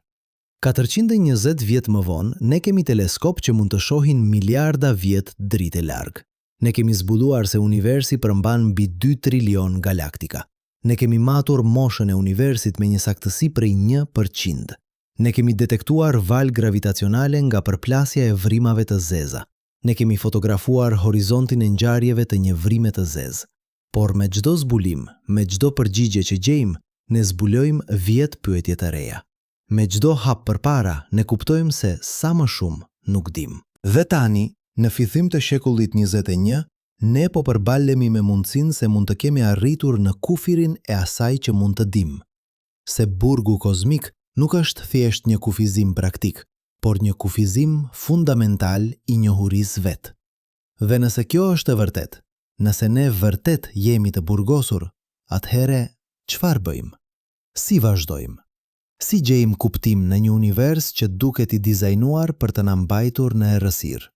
420 vjet më vonë, ne kemi teleskop që mund të shohin miliarda vjet dritë larg. Ne kemi zbuluar se universi përmban mbi 2 trilion galaktika. Ne kemi matur moshën e universit me një saktësi prej 1%. Ne kemi detektuar valë gravitacionale nga përplasja e vrimave të zeza. Ne kemi fotografuar horizontin e ngjarjeve të një vrime të zezë. Por me çdo zbulim, me çdo përgjigje që gjejmë, ne zbulojmë 10 pyetje të reja. Me çdo hap përpara, ne kuptojmë se sa më shumë nuk dim. Dhe tani, në fillim të shekullit 21, ne po përballemi me mundësinë se mund të kemi arritur në kufirin e asaj që mund të dim. Se burgu kozmik nuk është thjesht një kufizim praktik, por një kufizim fundamental i njohurisë vet. Dhe nëse kjo është e vërtet, nëse ne vërtet jemi të burgosur, atëhere çfarë bëjmë? Si vazhdojmë? Si gjejmë kuptim në një univers që duket i dizajnuar për të na mbajtur në errësirë?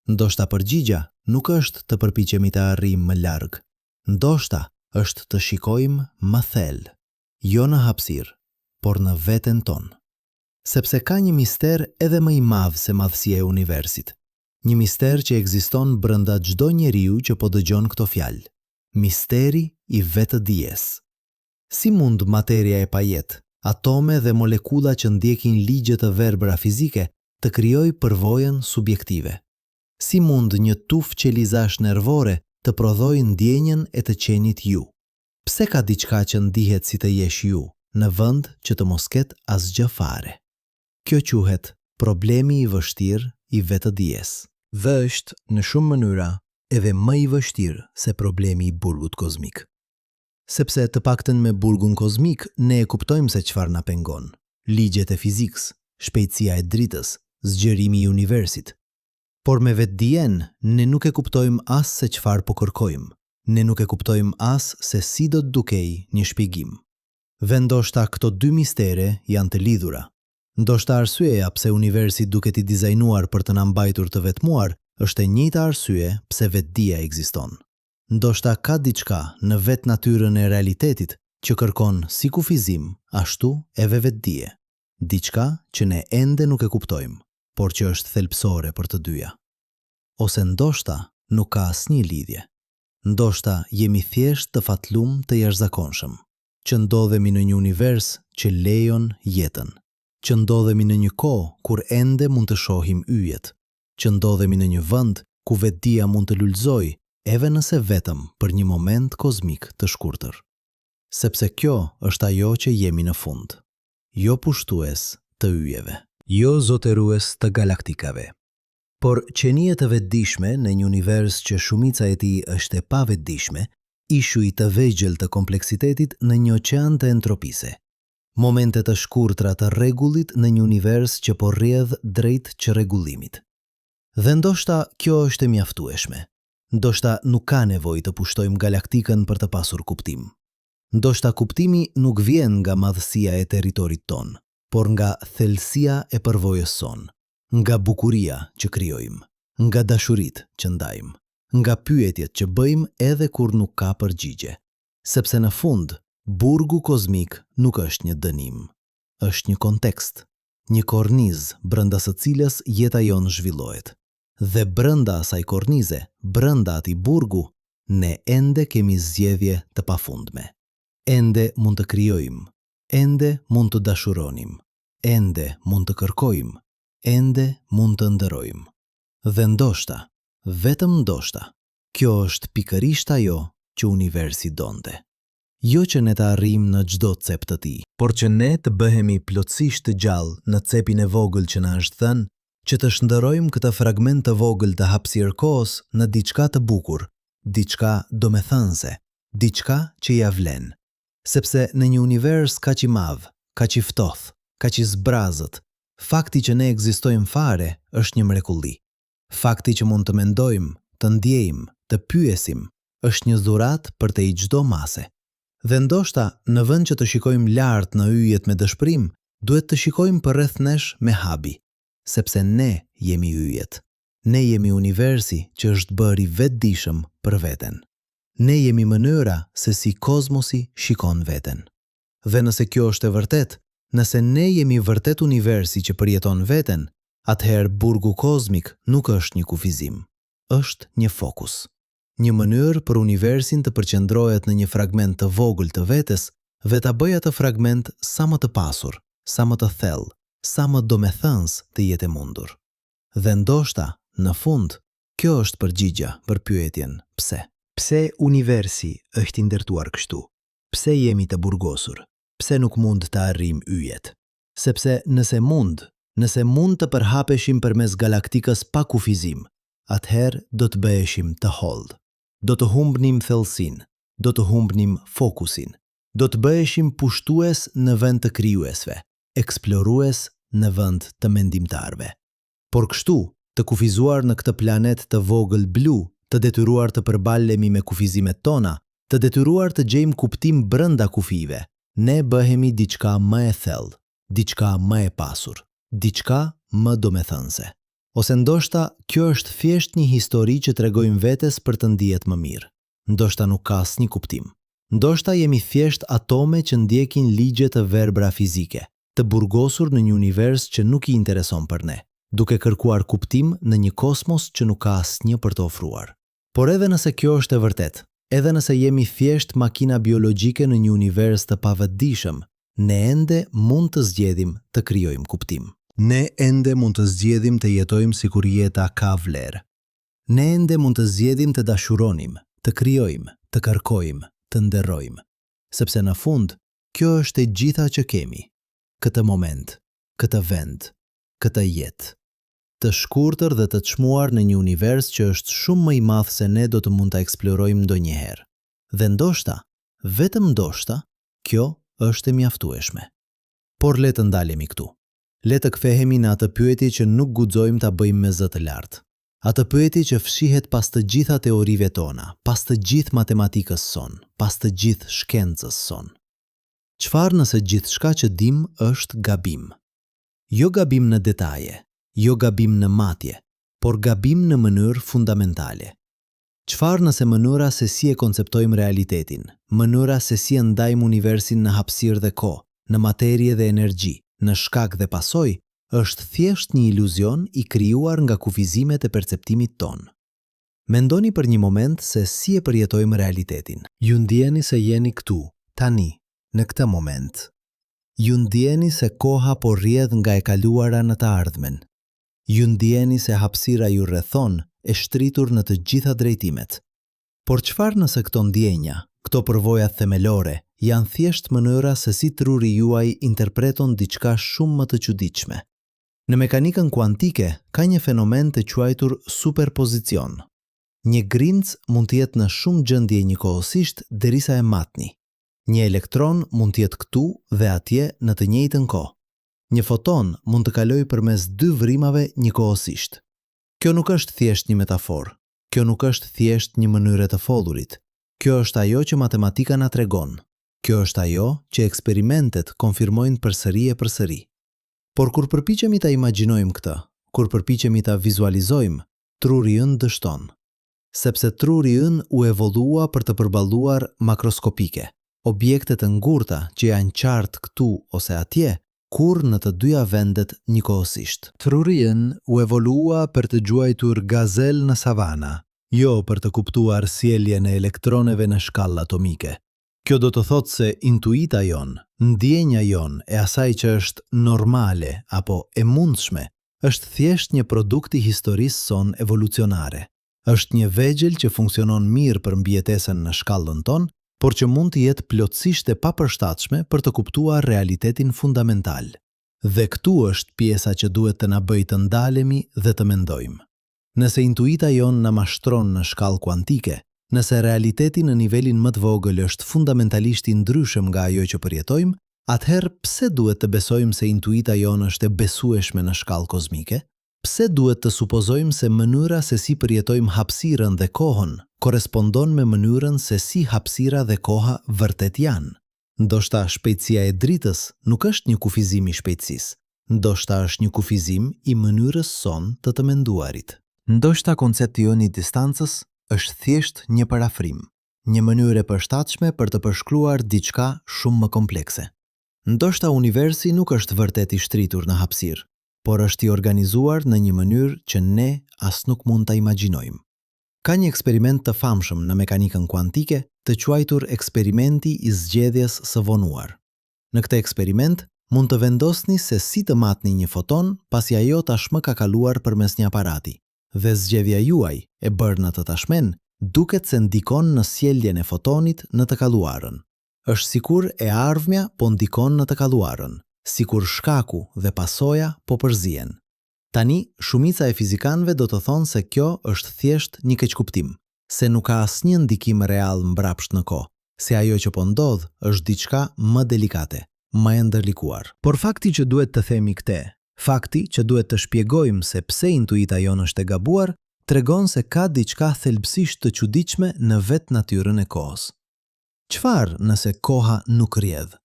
Ndoshta përgjigja nuk është të përpiqemi të arrijmë më larg. Ndoshta është të shikojmë më thellë, jo në hapësirë, por në veten tonë. Sepse ka një mister edhe më i madh se madhësia e universit. Një mister që ekziston brenda çdo njeriu që po dëgjon këto fjalë. Misteri i vetëdijes. Si mund materia e pajet, atome dhe molekula që ndjekin ligje të verbra fizike të krijojë përvojën subjektive? Si mund një tuf qelizash nervore të prodhojë ndjenjen e të qenit ju? Pse ka diçka që ndihet si të jesh ju, në vend që të mos ketë asgjë fare? Kjo quhet problemi i vështirë i vetëdijes. Dhe është në shumë mënyra edhe më i vështirë se problemi i burgut kozmik. Sepse të paktën me burgun kozmik ne e kuptojmë se çfarë na pengon. Ligjet e fizikës, shpejtësia e dritës, zgjerimi i universit. Por me vetdijen, ne nuk e kuptojmë as se çfarë po kërkojmë. Ne nuk e kuptojmë as se si do të dukej një shpjegim. Dhe ndoshta këto dy mistere janë të lidhura. Ndoshta arsyeja pse universi duket i dizajnuar për të na mbajtur të vetmuar është e njëjta arsye pse vetdia ekziston. Ndoshta ka diçka në vetë natyrën e realitetit që kërkon si kufizim, ashtu edhe vetdije. Diçka që ne ende nuk e kuptojmë, por që është thelbësore për të dyja. Ose ndoshta nuk ka asnjë lidhje. Ndoshta jemi thjesht të fatlum të jashtëzakonshëm, që ndodhemi në një univers që lejon jetën, që ndodhemi në një kohë kur ende mund të shohim yjet, që ndodhemi në një vend ku vetdia mund të lulëzojë edhe nëse vetëm për një moment kozmik të shkurtër. Sepse kjo është ajo që jemi në fund. Jo pushtues të yjeve, jo zotërues të galaktikave, por qenie të vetëdijshme në një univers që shumica e tij është e pavetëdijshme, ishuj të vegjël të kompleksitetit në një oqean të entropisë. Momente të shkurtra të rregullit në një univers që po rrjedh drejt çrregullimit. Dhe ndoshta kjo është e mjaftueshme. Ndoshta nuk ka nevojë të pushtojmë galaktikën për të pasur kuptim. Ndoshta kuptimi nuk vjen nga madhësia e territorit ton, por nga thellësia e përvojës son, nga bukuria që krijojmë. nga dashuritë që ndajmë, nga pyetjet që bëjmë edhe kur nuk ka përgjigje. Sepse në fund, burgu kozmik nuk është një dënim, është një kontekst, një kornizë brenda së cilës jeta jonë zhvillohet. Dhe brenda asaj kornize, brenda atij burgu, ne ende kemi zgjedhje të pafundme. Ende mund të krijojmë, ende mund të dashuronim, ende mund të kërkojmë, ende mund të ndërojmë. Dhe ndoshta, vetëm ndoshta, kjo është pikërisht ajo që universi donte. Jo që ne të arrijmë në çdo cep të tij, por që ne të bëhemi plotësisht të gjallë në cepin e vogël që na është dhënë, që të shndërojmë këtë fragment të vogël të hapësirëkohës në diçka të bukur, diçka domethënëse, diçka që ja vlen. Sepse në një univers kaq i madh, kaq i ftohtë, kaq i zbrazët, fakti që ne ekzistojmë fare është një mrekulli. Fakti që mund të mendojmë, të ndjejmë, të pyesim, është një dhuratë për te i çdo mase. Dhe ndoshta, në vend që të shikojmë lart në yjet me dëshpërim, duhet të shikojmë përreth nesh me habi, sepse ne jemi yjet. Ne jemi universi që është bërë i vetëdijshëm për veten. Ne jemi mënyra se si kozmosi shikon veten. Dhe nëse kjo është e vërtet, nëse ne jemi vërtet universi që përjeton veten, atëherë burgu kozmik nuk është një kufizim, është një fokus. Një mënyrë për universin të përqendrohet në një fragment të vogël të vetes dhe ta bëjë atë fragment sa më të pasur, sa më të thellë, sa më domethënës të jetë e mundur. Dhe ndoshta, në fund, kjo është përgjigja për pyetjen pse. Pse universi është i ndërtuar kështu? Pse jemi të burgosur? Pse nuk mund të arrijmë yjet? Sepse nëse mund të përhapeshim përmes galaktikës pa kufizim, atëherë do të bëheshim të hollë. Do të humbnim thellësinë, do të humbnim fokusin, do të bëheshim pushtues në vend të krijuesve, eksplorues në vend të mendimtarve. Por kështu, të kufizuar në këtë planet të vogël blu, të detyruar të përballemi me kufizimet tona, të detyruar të gjejmë kuptim brenda kufive, ne bëhemi diçka më e thellë, diçka më e pasur, diçka më domethënëse. Ose ndoshta kjo është thjesht një histori që tregojmë vetes për të ndihet më mirë. Ndoshta nuk ka asnjë kuptim. Ndoshta jemi thjesht atome që ndjekin ligje të verbra fizike, të burgosur në një univers që nuk i intereson për ne, duke kërkuar kuptim në një kosmos që nuk ka asnjë për të ofruar. Por edhe nëse kjo është e vërtet, edhe nëse jemi thjesht makina biologjike në një univers të pavetëdijshëm, ne ende mund të zgjedhim të krijojmë kuptim. Ne ende mund të zgjedhim të jetojmë sikur jeta ka vlerë. Ne ende mund të zgjedhim të dashuronim, të krijojmë, të kërkojmë, të nderojmë. Sepse në fund, kjo është e gjitha që kemi. Këtë moment, këtë vend, këtë jetë. Të shkurtër dhe të çmuar në një univers që është shumë më i madh se ne do të mund ta eksplorojmë ndonjëherë. Dhe ndoshta, vetëm ndoshta, kjo është e mjaftueshme. Por le të ndalemi këtu. Le të kthehemi në atë pyetje që nuk guxojmë ta bëjmë me zë të lartë. Atë pyetje që fshihet pas të gjitha teorive tona, pas të gjithë matematikës son, pas të gjithë shkencës son. Çfarë nëse gjithçka që dim është gabim? Jo gabim në detaje, jo gabim në matje, por gabim në mënyrë fundamentale. Çfarë nëse mënyra se si e konceptojmë realitetin, mënyra se si e ndajmë universin në hapësirë dhe kohë, në materie dhe energji, në shkak dhe pasoj, është thjesht një iluzion i krijuar nga kufizimet e perceptimit ton. Mendoni për një moment se si e përjetojmë realitetin. Ju ndjeni se jeni këtu, tani, në këtë moment. Ju ndjeni se koha po rrjedh nga e kaluara në të ardhmen. Ju ndjeni se hapësira ju rrethon e shtritur në të gjitha drejtimet. Por çfarë nëse këto ndjenja, këto përvojat themelore, janë thjesht mënyra se si truri juaj interpreton diçka shumë më të çuditshme. Në mekanikën kuantike ka një fenomen të quajtur superpozicion. Një grinc mund të jetë në shumë gjendje njëkohësisht derisa e matni. Një elektron mund të jetë këtu dhe atje në të njëjtën kohë. Një foton mund të kalojë përmes dy vrimave njëkohësisht. Kjo nuk është thjesht një metaforë. Kjo nuk është thjesht një mënyrë të follurit. Kjo është ajo që matematika na tregon. Kjo është ajo që eksperimentet konfirmojnë përsëri e përsëri. Por kur përpiqemi ta imagjinojmë këtë, kur përpiqemi ta vizualizojmë, truri ynë dështon. Sepse truri ynë u evolua për të përballuar makroskopike, objekte të ngurta që janë qartë këtu ose atje, kur në të dyja vendet njëkohësisht. Truri ynë u evolua për të gjuajtur gazel në savana, jo për të kuptuar sjelljen e elektroneve në shkallë atomike. Kjo do të thotë se intuita jon, ndjenja jon e asaj që është normale apo e mundshme, është thjesht një produkt i historisë son evolucionare. Është një vegjël që funksionon mirë për mbijetesën në shkallën tonë, por që mund të jetë plotësisht e papërshtatshme për të kuptuar realitetin fundamental. Dhe këtu është pjesa që duhet të na bëjë të ndalemi dhe të mendojmë. Nëse intuita jon na mashtron në shkallë kuantike, nëse realiteti në nivelin më të vogël është fundamentalisht i ndryshëm nga ajo që përjetojmë, atëherë pse duhet të besojmë se intuita jon është e besueshme në shkallë kozmike? Pse duhet të supozojmë se mënyra se si përjetojmë hapësirën dhe kohën korespondon me mënyrën se si hapësira dhe koha vërtet janë? Ndoshta shpejtësia e dritës nuk është një kufizim i shpejtësisë, ndoshta është një kufizim i mënyrës son të menduarit. Ndoshta koncepti jon i distancës është thjesht një parafrim, një mënyrë e përshtatshme për të përshkruar diçka shumë më komplekse. Ndoshta universi nuk është vërtet i shtritur në hapësirë, por është i organizuar në një mënyrë që ne as nuk mund ta imagjinojmë. Ka një eksperiment të famshëm në mekanikën kuantike të quajtur eksperimenti i zgjedhjes së vonuar. Në këtë eksperiment mund të vendosni se si të matni një foton pasi ajo tashmë ka kaluar përmes një aparati, dhe zgjedhja juaj e bërë në të tashmen duket se ndikon në sjelljen e fotonit në të kaluarën. Është sikur e ardhmja po ndikon në të kaluarën, sikur shkaku dhe pasoja po përzihen. Tani, shumica e fizikanëve do të thonë se kjo është thjesht një keqkuptim, se nuk ka asnjë ndikim real mbrapsht në kohë, se ajo që po ndodh është diçka më delikate, më e ndërlikuar. Por fakti që duhet të themi këtë, fakti që duhet të shpjegojmë se pse intuita jon është e gabuar, tregon se ka diçka thelbësisht të çuditshme në vetë natyrën e kohës. Çfarë nëse koha nuk rrjedh?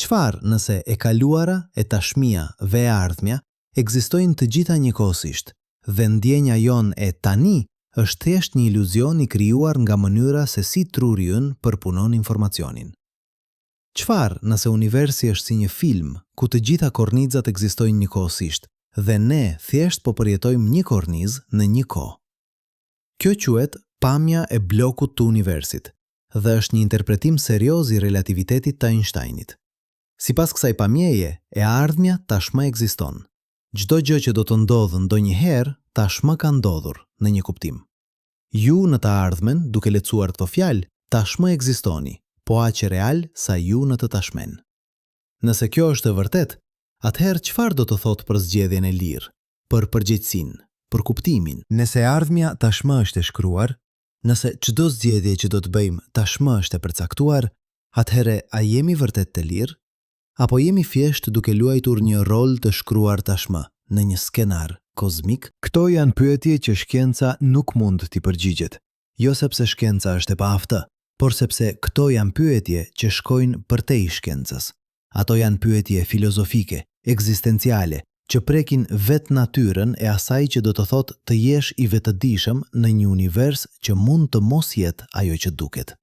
Çfarë nëse e kaluara, e tashmia dhe e ardhmja ekzistojnë të gjitha njëkohësisht, dhe ndjenja jon e tani është thjesht një iluzion i krijuar nga mënyra se si truri ynë përpunon informacionin. Çfarë nëse universi është si një film ku të gjitha kornizat ekzistojnë njëkohësisht dhe ne thjesht po përjetojmë një kornizë në një kohë? Kjo quhet pamja e bllokut të universit dhe është një interpretim serioz i relativitetit të Einsteinit. Sipas kësaj pamjeje, e ardhmja tashmë ekziston. Çdo gjë që do të ndodhë ndonjëherë tashmë ka ndodhur në një kuptim. Ju në të ardhmen, duke lecuar këto fjalë, tashmë ekzistoni, po aq real sa ju në të tashmen. Nëse kjo është e vërtet, atëherë çfarë do të thotë për zgjedhjen e lirë, për përgjegjësinë, për kuptimin? Nëse ardhmja tashmë është e shkruar, nëse çdo zgjedhje që do të bëjmë tashmë është e përcaktuar, atëherë a jemi vërtet të lirë? Apo jemi thjesht duke luajtur një rol të shkruar tashmë në një skenar kozmik? Këto janë pyetje që shkenca nuk mund t'i përgjigjet, jo sepse shkenca është e paaftë, por sepse këto janë pyetje që shkojnë përtej shkencës. Ato janë pyetje filozofike, ekzistenciale, që prekin vetë natyrën e asaj që do të thotë të jesh i vetëdijshëm në një univers që mund të mos jetë ajo që duket.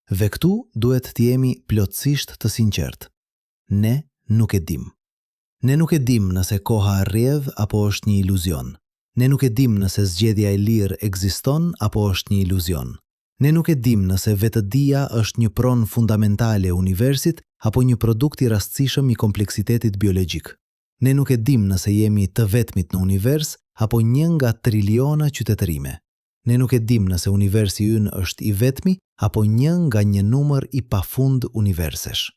Dhe këtu duhet të jemi plotësisht të sinqertë. Ne nuk e dim. Ne nuk e dim nëse koha rrjedh apo është një iluzion. Ne nuk e dim nëse zgjedhja e lirë ekziston apo është një iluzion. Ne nuk e dim nëse vetëdia është një pronë fundamentale e universit apo një produkt i rastësishëm i kompleksitetit biologjik. Ne nuk e dim nëse jemi të vetmit në univers apo një nga triliona qytetërime. Ne nuk e dim nëse universi ynë është i vetmi apo një nga një numër i pafund universish.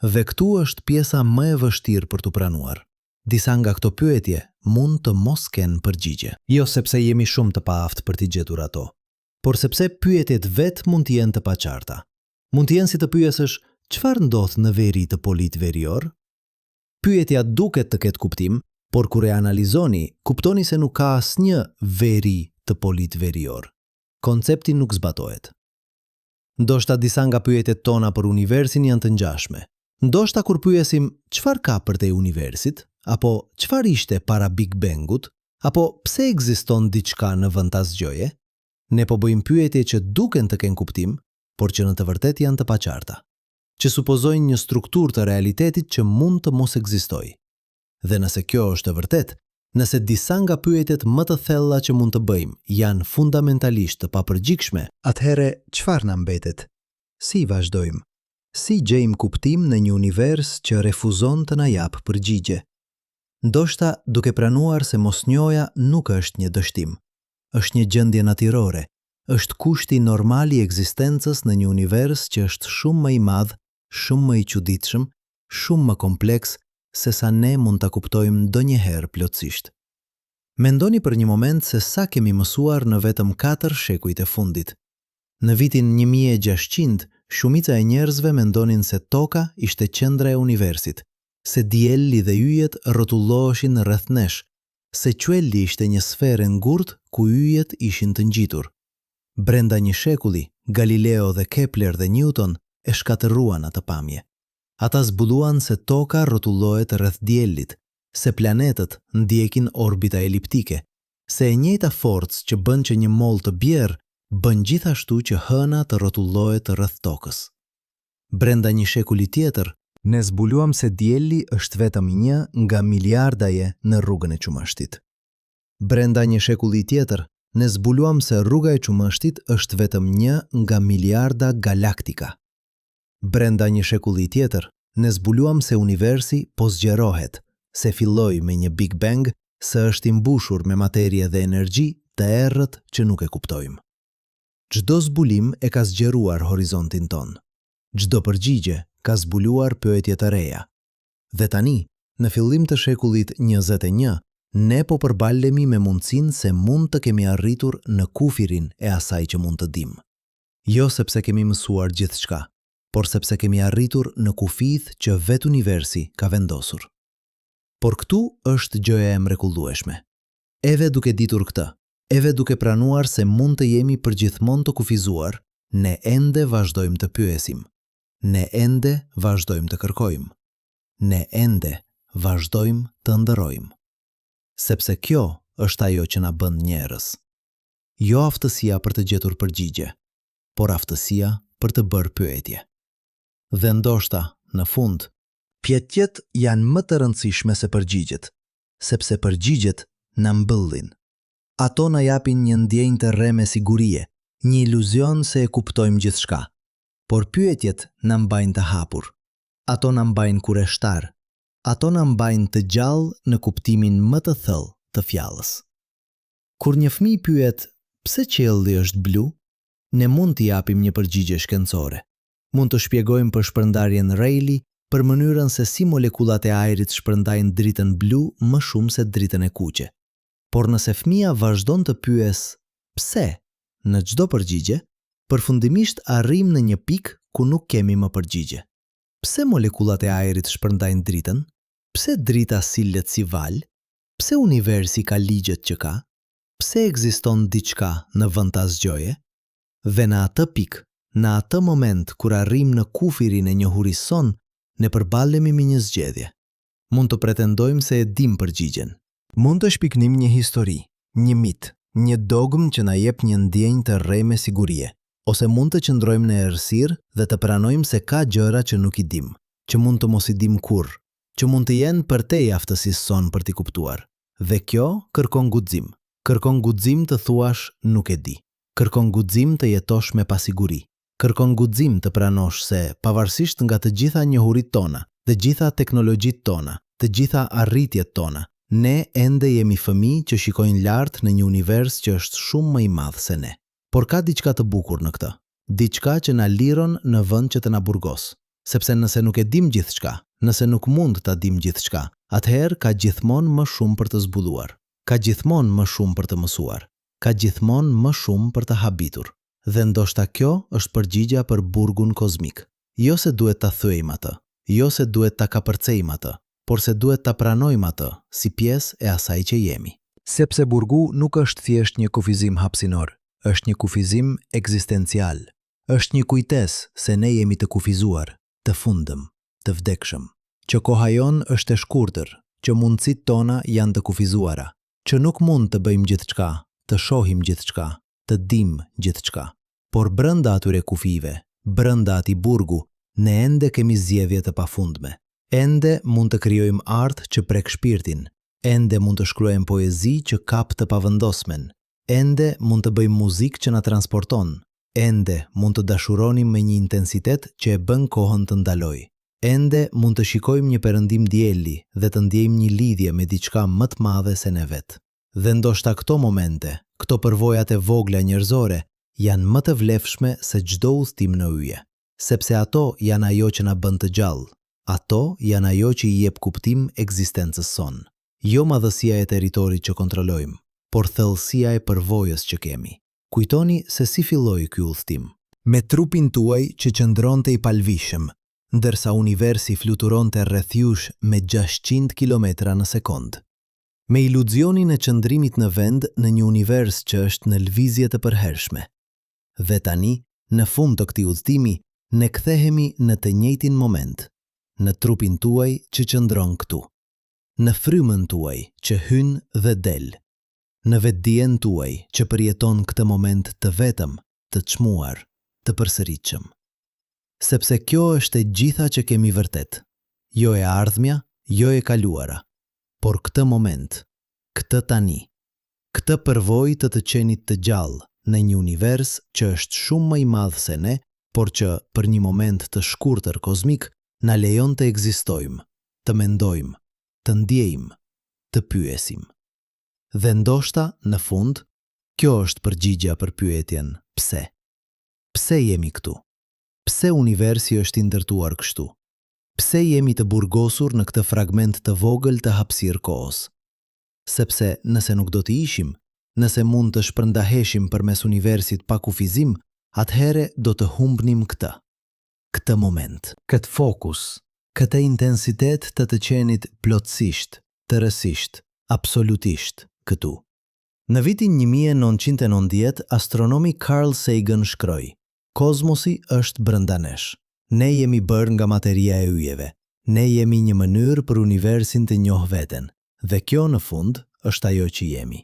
Dhe këtu është pjesa më e vështirë për të pranuar. Disa nga këto pyetje mund të mos kenë përgjigje. Jo sepse jemi shumë të paaftë për t'i gjetur ato, por sepse pyetjet vetë mund të jenë të paqarta. Mund të jenë si të pyesësh, çfarë ndodh në veri të polit verior? Pyetja duket të ketë kuptim, por kur e analizoni, kuptoni se nuk ka asnjë veri të polit verior. Koncepti nuk zbatohet. Ndoshta disa nga pyetjet tona për universin janë të ngjashme. Ndoshta kur pyesim çfarë ka përtej universit, apo çfarë ishte para Big Bangut, Apo pse ekziston diçka në vend ta zgjoje? Ne po bëjmë pyetje që duken të kenë kuptim, por që në të vërtetë janë të paqarta, që supozojnë një strukturë të realitetit që mund të mos ekzistojë. Dhe nëse kjo është e vërtetë, nëse disa nga pyetjet më të thella që mund të bëjmë janë fundamentalisht të papërgjikshme, atëherë çfarë na mbetet? Si vazhdojmë? Si gjejmë kuptim në një univers që refuzon të na jap përgjigje? Ndoshta duke pranuar se mosnjoja nuk është një dështim, është një gjendje natyrore, është kushti normal i ekzistencës në një univers që është shumë më i madh, shumë më i çuditshëm, shumë më kompleks se sa ne mund ta kuptojmë ndonjëherë plotësisht. Mendoni për një moment se sa kemi mësuar në vetëm 4 shekujt e fundit. Në vitin 1600, shumica e njerëzve mendonin se toka ishte qendra e universit, se dielli dhe yjet rrotulloheshin rreth nesh, se qielli ishte një sferë ngurtë ku yjet ishin të ngjitur. Brenda një shekulli, Galileo dhe Kepler dhe Newton e shkatëruan atë pamje. Ata zbuluan se toka rrotullohet rreth diellit, se planetët ndjekin orbita eliptike, se e njëjta forcë që bën që një mol të bjerë bën gjithashtu që hëna të rrotullohet rreth tokës. Brenda një shekulli tjetër, ne zbuluam se dielli është vetëm 1 nga miliardaje në rrugën e Qumështit. Brenda një shekulli tjetër, ne zbuluam se rruga e Qumështit është vetëm 1 nga miliarda galaktika. Brenda një shekulli tjetër, ne zbuluam se universi po zgjerohet, se filloi me një Big Bang, se është i mbushur me materie dhe energji të errët që nuk e kuptojmë. Çdo zbulim e ka zgjeruar horizontin ton. Çdo përgjigje ka zbuluar pyetje të reja. Dhe tani, në fillim të shekullit 21, ne po përballemi me mundësinë se mund të kemi arritur në kufirin e asaj që mund të dimë. Jo sepse kemi mësuar gjithçka, por sepse kemi arritur në kufith që vetë universi ka vendosur. Por këtu është gjëja e mrekullueshme. Eve duke ditur këtë, eve duke pranuar se mund të jemi përgjithmonë të kufizuar, ne ende vazhdojmë të pyesim. Ne ende vazhdojmë të kërkojmë. Ne ende vazhdojmë të ndërrojmë. Sepse kjo është ajo që na bën njerëz. Jo aftësia për të gjetur përgjigje, por aftësia për të bërë pyetje. Dhe ndoshta, në fund, pyetjet janë më të rëndësishme se përgjigjet, sepse përgjigjet na mbëllin. Ato na japin një ndjenjë të rreme sigurie, një iluzion se e kuptojmë gjithçka. Por pyetjet na mbajnë të hapur. Ato na mbajnë kureshtar. Ato na mbajnë të gjallë në kuptimin më të thellë të fjalës. Kur një fëmijë pyet pse qielli është blu, ne mund t'i japim një përgjigje shkencore. Mund të shpjegojmë për shpërndarjen Rayleigh, për mënyrën se si molekullat e ajrit shpërndajnë dritën blu më shumë se dritën e kuqe. Por nëse fëmia vazhdon të pyes pse në çdo përgjigje, përfundimisht arrim në një pikë ku nuk kemi më përgjigje. Pse molekullat e ajrit shpërndajnë dritën? Pse drita sillet si val? Pse universi ka ligjet që ka? Pse ekziston diçka në vend ta zgjoje? Dhe në atë pikë, në atë moment kur arrim në kufirin e njohurison, ne përballemi me një zgjedhje. Mund të pretendojmë se e dim përgjigjen. Mund të shpiknim një histori, një mit, një dogmë që na jep një ndjenjë të rreme sigurie. Ose mund të qëndrojmë në errësirë dhe të pranojmë se ka gjëra që nuk i dim, që mund të mos i dim kurrë, që mund të jenë përtej aftësisë sonë për t'i kuptuar. Dhe kjo kërkon guxim. Kërkon guxim të thuash nuk e di. Kërkon guxim të jetosh me pasiguri. Kërkon guxim të pranosh se pavarësisht nga të gjitha njohuritë tona, të gjitha teknologjitë tona, të gjitha arritjet tona, ne ende jemi fëmijë që shikojnë lart në një univers që është shumë më i madh se ne. Por ka diçka të bukur në këtë, diçka që na liron në vend që të na burgos, sepse nëse nuk e dim gjithçka, nëse nuk mund ta dim gjithçka, atëherë ka gjithmonë më shumë për të zbuluar, ka gjithmonë më shumë për të mësuar, ka gjithmonë më shumë për të habitur. Dhe ndoshta kjo është përgjigja për burgun kozmik. Jo se duhet ta thyejmë atë, jo se duhet ta kapërcejmë atë, por se duhet ta pranojmë atë si pjesë e asaj që jemi. Sepse burgu nuk është thjesht një kufizim hapësinor. Është një kufizim ekzistencial. Është një kujtesë se ne jemi të kufizuar, të fundëm, të vdekshëm, që koha jon është e shkurtër, që mundësitë tona janë të kufizuara, që nuk mund të bëjmë gjithçka, të shohim gjithçka, të dimë gjithçka. Por brenda atyre kufive, brenda atij burgu, ne ende kemi zgjedhje të pafundme. Ende mund të krijojmë art që prek shpirtin, ende mund të shkruajmë poezi që kap të pavendosmen, ende mund të bëjmë muzikë që na transporton, ende mund të dashuronim me një intensitet që e bën kohën të ndalojë. Ende mund të shikojmë një perëndim dielli dhe të ndjejmë një lidhje me diçka më të madhe se ne vetë. Dhe ndoshta këto momente, këto përvojat e vogla njerëzore, janë më të vlefshme se çdo udhtim në yje, sepse ato janë ajo që na bën të gjallë, ato janë ajo që i jep kuptim ekzistencës sonë. Jo madhësia e territorit që kontrollojmë, por thellësia e përvojës që kemi. Kujtoni se si filloi ky udhtim. Me trupin tuaj që qëndronte i palvishëm, ndërsa universi fluturonte rreth jush me 600 km në sekond. Me iluzionin e qëndrimit në vend në një univers që është në lëvizje të përhershme. Dhe tani, në fund të këtij udhtimi, ne kthehemi në të njëjtin moment, në trupin tuaj që qëndron këtu, në frymën tuaj që hyn dhe del, në vetdijen tuaj që përjeton këtë moment të vetëm, të çmuar, të përsëritshëm. Sepse kjo është e gjitha që kemi vërtet, jo e ardhmja, jo e kaluara, por këtë moment, këtë tani, këtë përvojë të qenit të gjallë në një univers që është shumë më i madh se ne, por që për një moment të shkurtër kozmik na lejon të ekzistojmë, të mendojmë, të ndjejmë, të pyesim. Dhe ndoshta, në fund, kjo është përgjigjja për pyetjen pse. Pse jemi këtu? Pse universi është i ndërtuar kështu? Pse jemi të burgosur në këtë fragment të vogël të hapësirë kohës? Sepse nëse nuk do të ishim, nëse mund të shpërndaheshim përmes universit pa kufizim, atëhere do të humbnim këtë moment, këtë fokus, këtë intensitet të qenit plotësisht, tërësisht, absolutisht këtu. Në vitin 1990, astronomi Carl Sagan shkroi: Kozmosi është brenda nesh. Ne jemi bërë nga materia e yjeve. Ne jemi një mënyrë për universin të njohë veten. Dhe kjo në fund është ajo që jemi.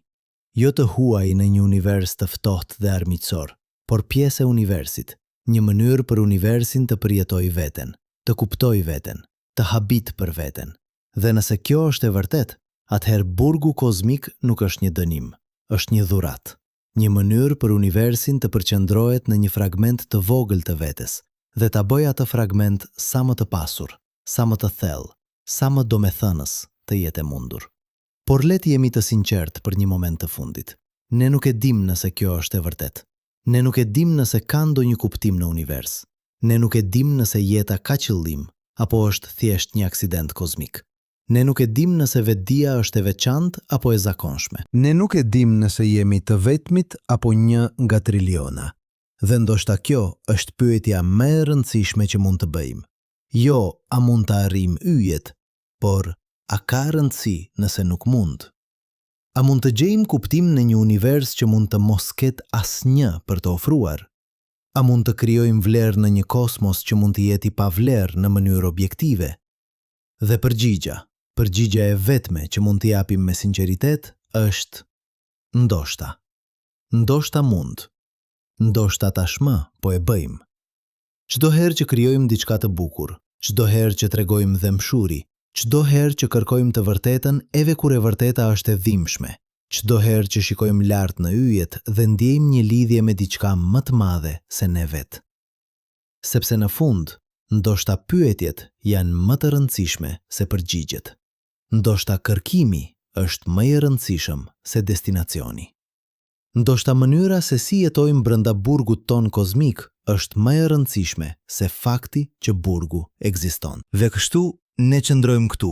Jo të huaj në një univers të ftohtë dhe armiqësor, por pjesë e universit, një mënyrë për universin të përjetojë veten, të kuptojë veten, të habit për veten. Dhe nëse kjo është e vërtet, atëherë burgu kozmik nuk është një dënim, është një dhuratë. Një mënyrë për universin të përqendrohet në një fragment të vogël të vetes dhe ta bëjë atë fragment sa më të pasur, sa më të thellë, sa më domethënës të jetë e mundur. Por le të jemi të sinqertë për një moment të fundit. Ne nuk e dim nëse kjo është e vërtet. Ne nuk e dim nëse ka ndonjë kuptim në univers. Ne nuk e dim nëse jeta ka qëllim apo është thjesht një aksident kozmik. Ne nuk e dim nëse vetdia është e veçantë apo e zakonshme. Ne nuk e dim nëse jemi të vetmit apo një nga triliona. Dhe ndoshta kjo është pyetja më e rëndësishme që mund të bëjmë. Jo a mund të arrijmë yjet, por a ka rëndësi nëse nuk mund? A mund të gjejmë kuptim në një univers që mund të mos ketë asnjë për të ofruar? A mund të krijojmë vlerë në një kosmos që mund të jetë i pavlerë në mënyrë objektive? Dhe përgjigja e vetme që mund të japim me sinqeritet është ndoshta. Ndoshta mund. Ndoshta tashmë po e bëjmë. Çdo herë që krijojmë diçka të bukur, çdo herë që tregojmë dëmshuri, çdo herë që kërkojmë të vërtetën edhe kur e vërteta është e dhimbshme, çdo herë që shikojmë lart në yjet dhe ndjejmë një lidhje me diçka më të madhe se ne vetë. Sepse në fund, ndoshta pyetjet janë më të rëndësishme se përgjigjet. Ndoshta kërkimi është më i rëndësishëm se destinacioni. Ndoshta mënyra se si jetojmë brenda burgut ton kozmik është më e rëndësishme se fakti që burgu ekziston. Dhe kështu ne qëndrojmë këtu,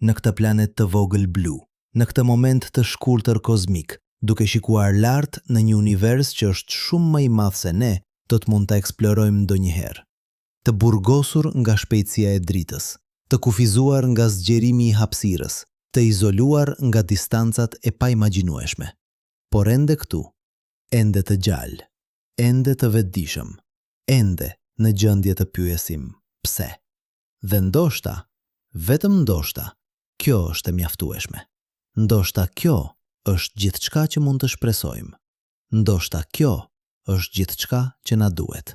në këtë planet të vogël blu, në këtë moment të shkurtër kozmik, duke shikuar lart në një univers që është shumë më i madh se ne do të mund ta eksplorojmë ndonjëherë. Të burgosur nga shpejtësia e dritës, të kufizuar nga zgjerimi i hapësirës, të izoluar nga distancat e paimagjinueshme. Por ende këtu, ende të gjallë, ende të vetëdijshëm, ende në gjendje të pyesim pse. Dhe ndoshta, vetëm ndoshta, kjo është e mjaftueshme. Ndoshta kjo është gjithçka që mund të shpresojmë. Ndoshta kjo është gjithçka që na duhet.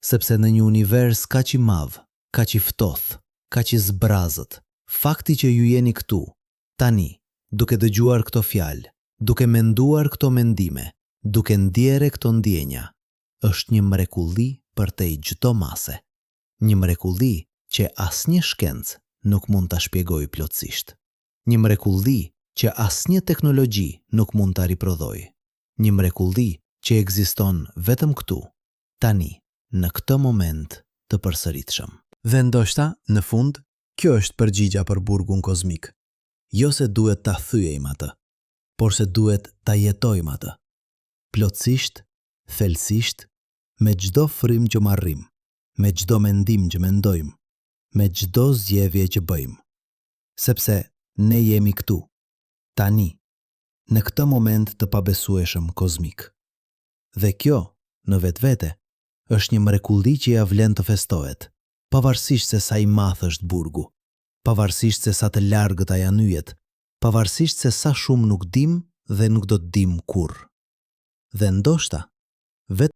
Sepse në një univers kaq i madh, kaq i ftohtë, kaq i zbrazët, fakti që ju jeni këtu, tani, duke dëgjuar këto fjalë, duke menduar këto mendime, duke ndjere këto ndjenja, është një mrekulli përtej çdo mase. Një mrekulli që asnjë shkencë nuk mund ta shpjegojë plotësisht. Një mrekulli që asnjë teknologji nuk mund ta riprodhojë. Një mrekulli që ekziston vetëm këtu, tani, në këtë moment të përsëritshëm. Dhe ndoshta, në fund, kjo është përgjigja për burgun kozmik. Jo se duhet ta thyejmë atë, por se duhet ta jetojmë atë. Plotësisht, thellësisht, me çdo frym që marrim, me çdo mendim që mendojmë, me çdo zgjedhje që bëjmë. Sepse ne jemi këtu, tani, në këtë moment të pabesueshëm kozmik. Dhe kjo, në vetvete, është një mrekulli që ja vlen të festohet, pavarësisht se sa i madh është burgu, pavarësisht se sa të largët janë yjet, pavarësisht se sa shumë nuk dim dhe nuk do të dim kurrë. Dhe ndoshta, vetë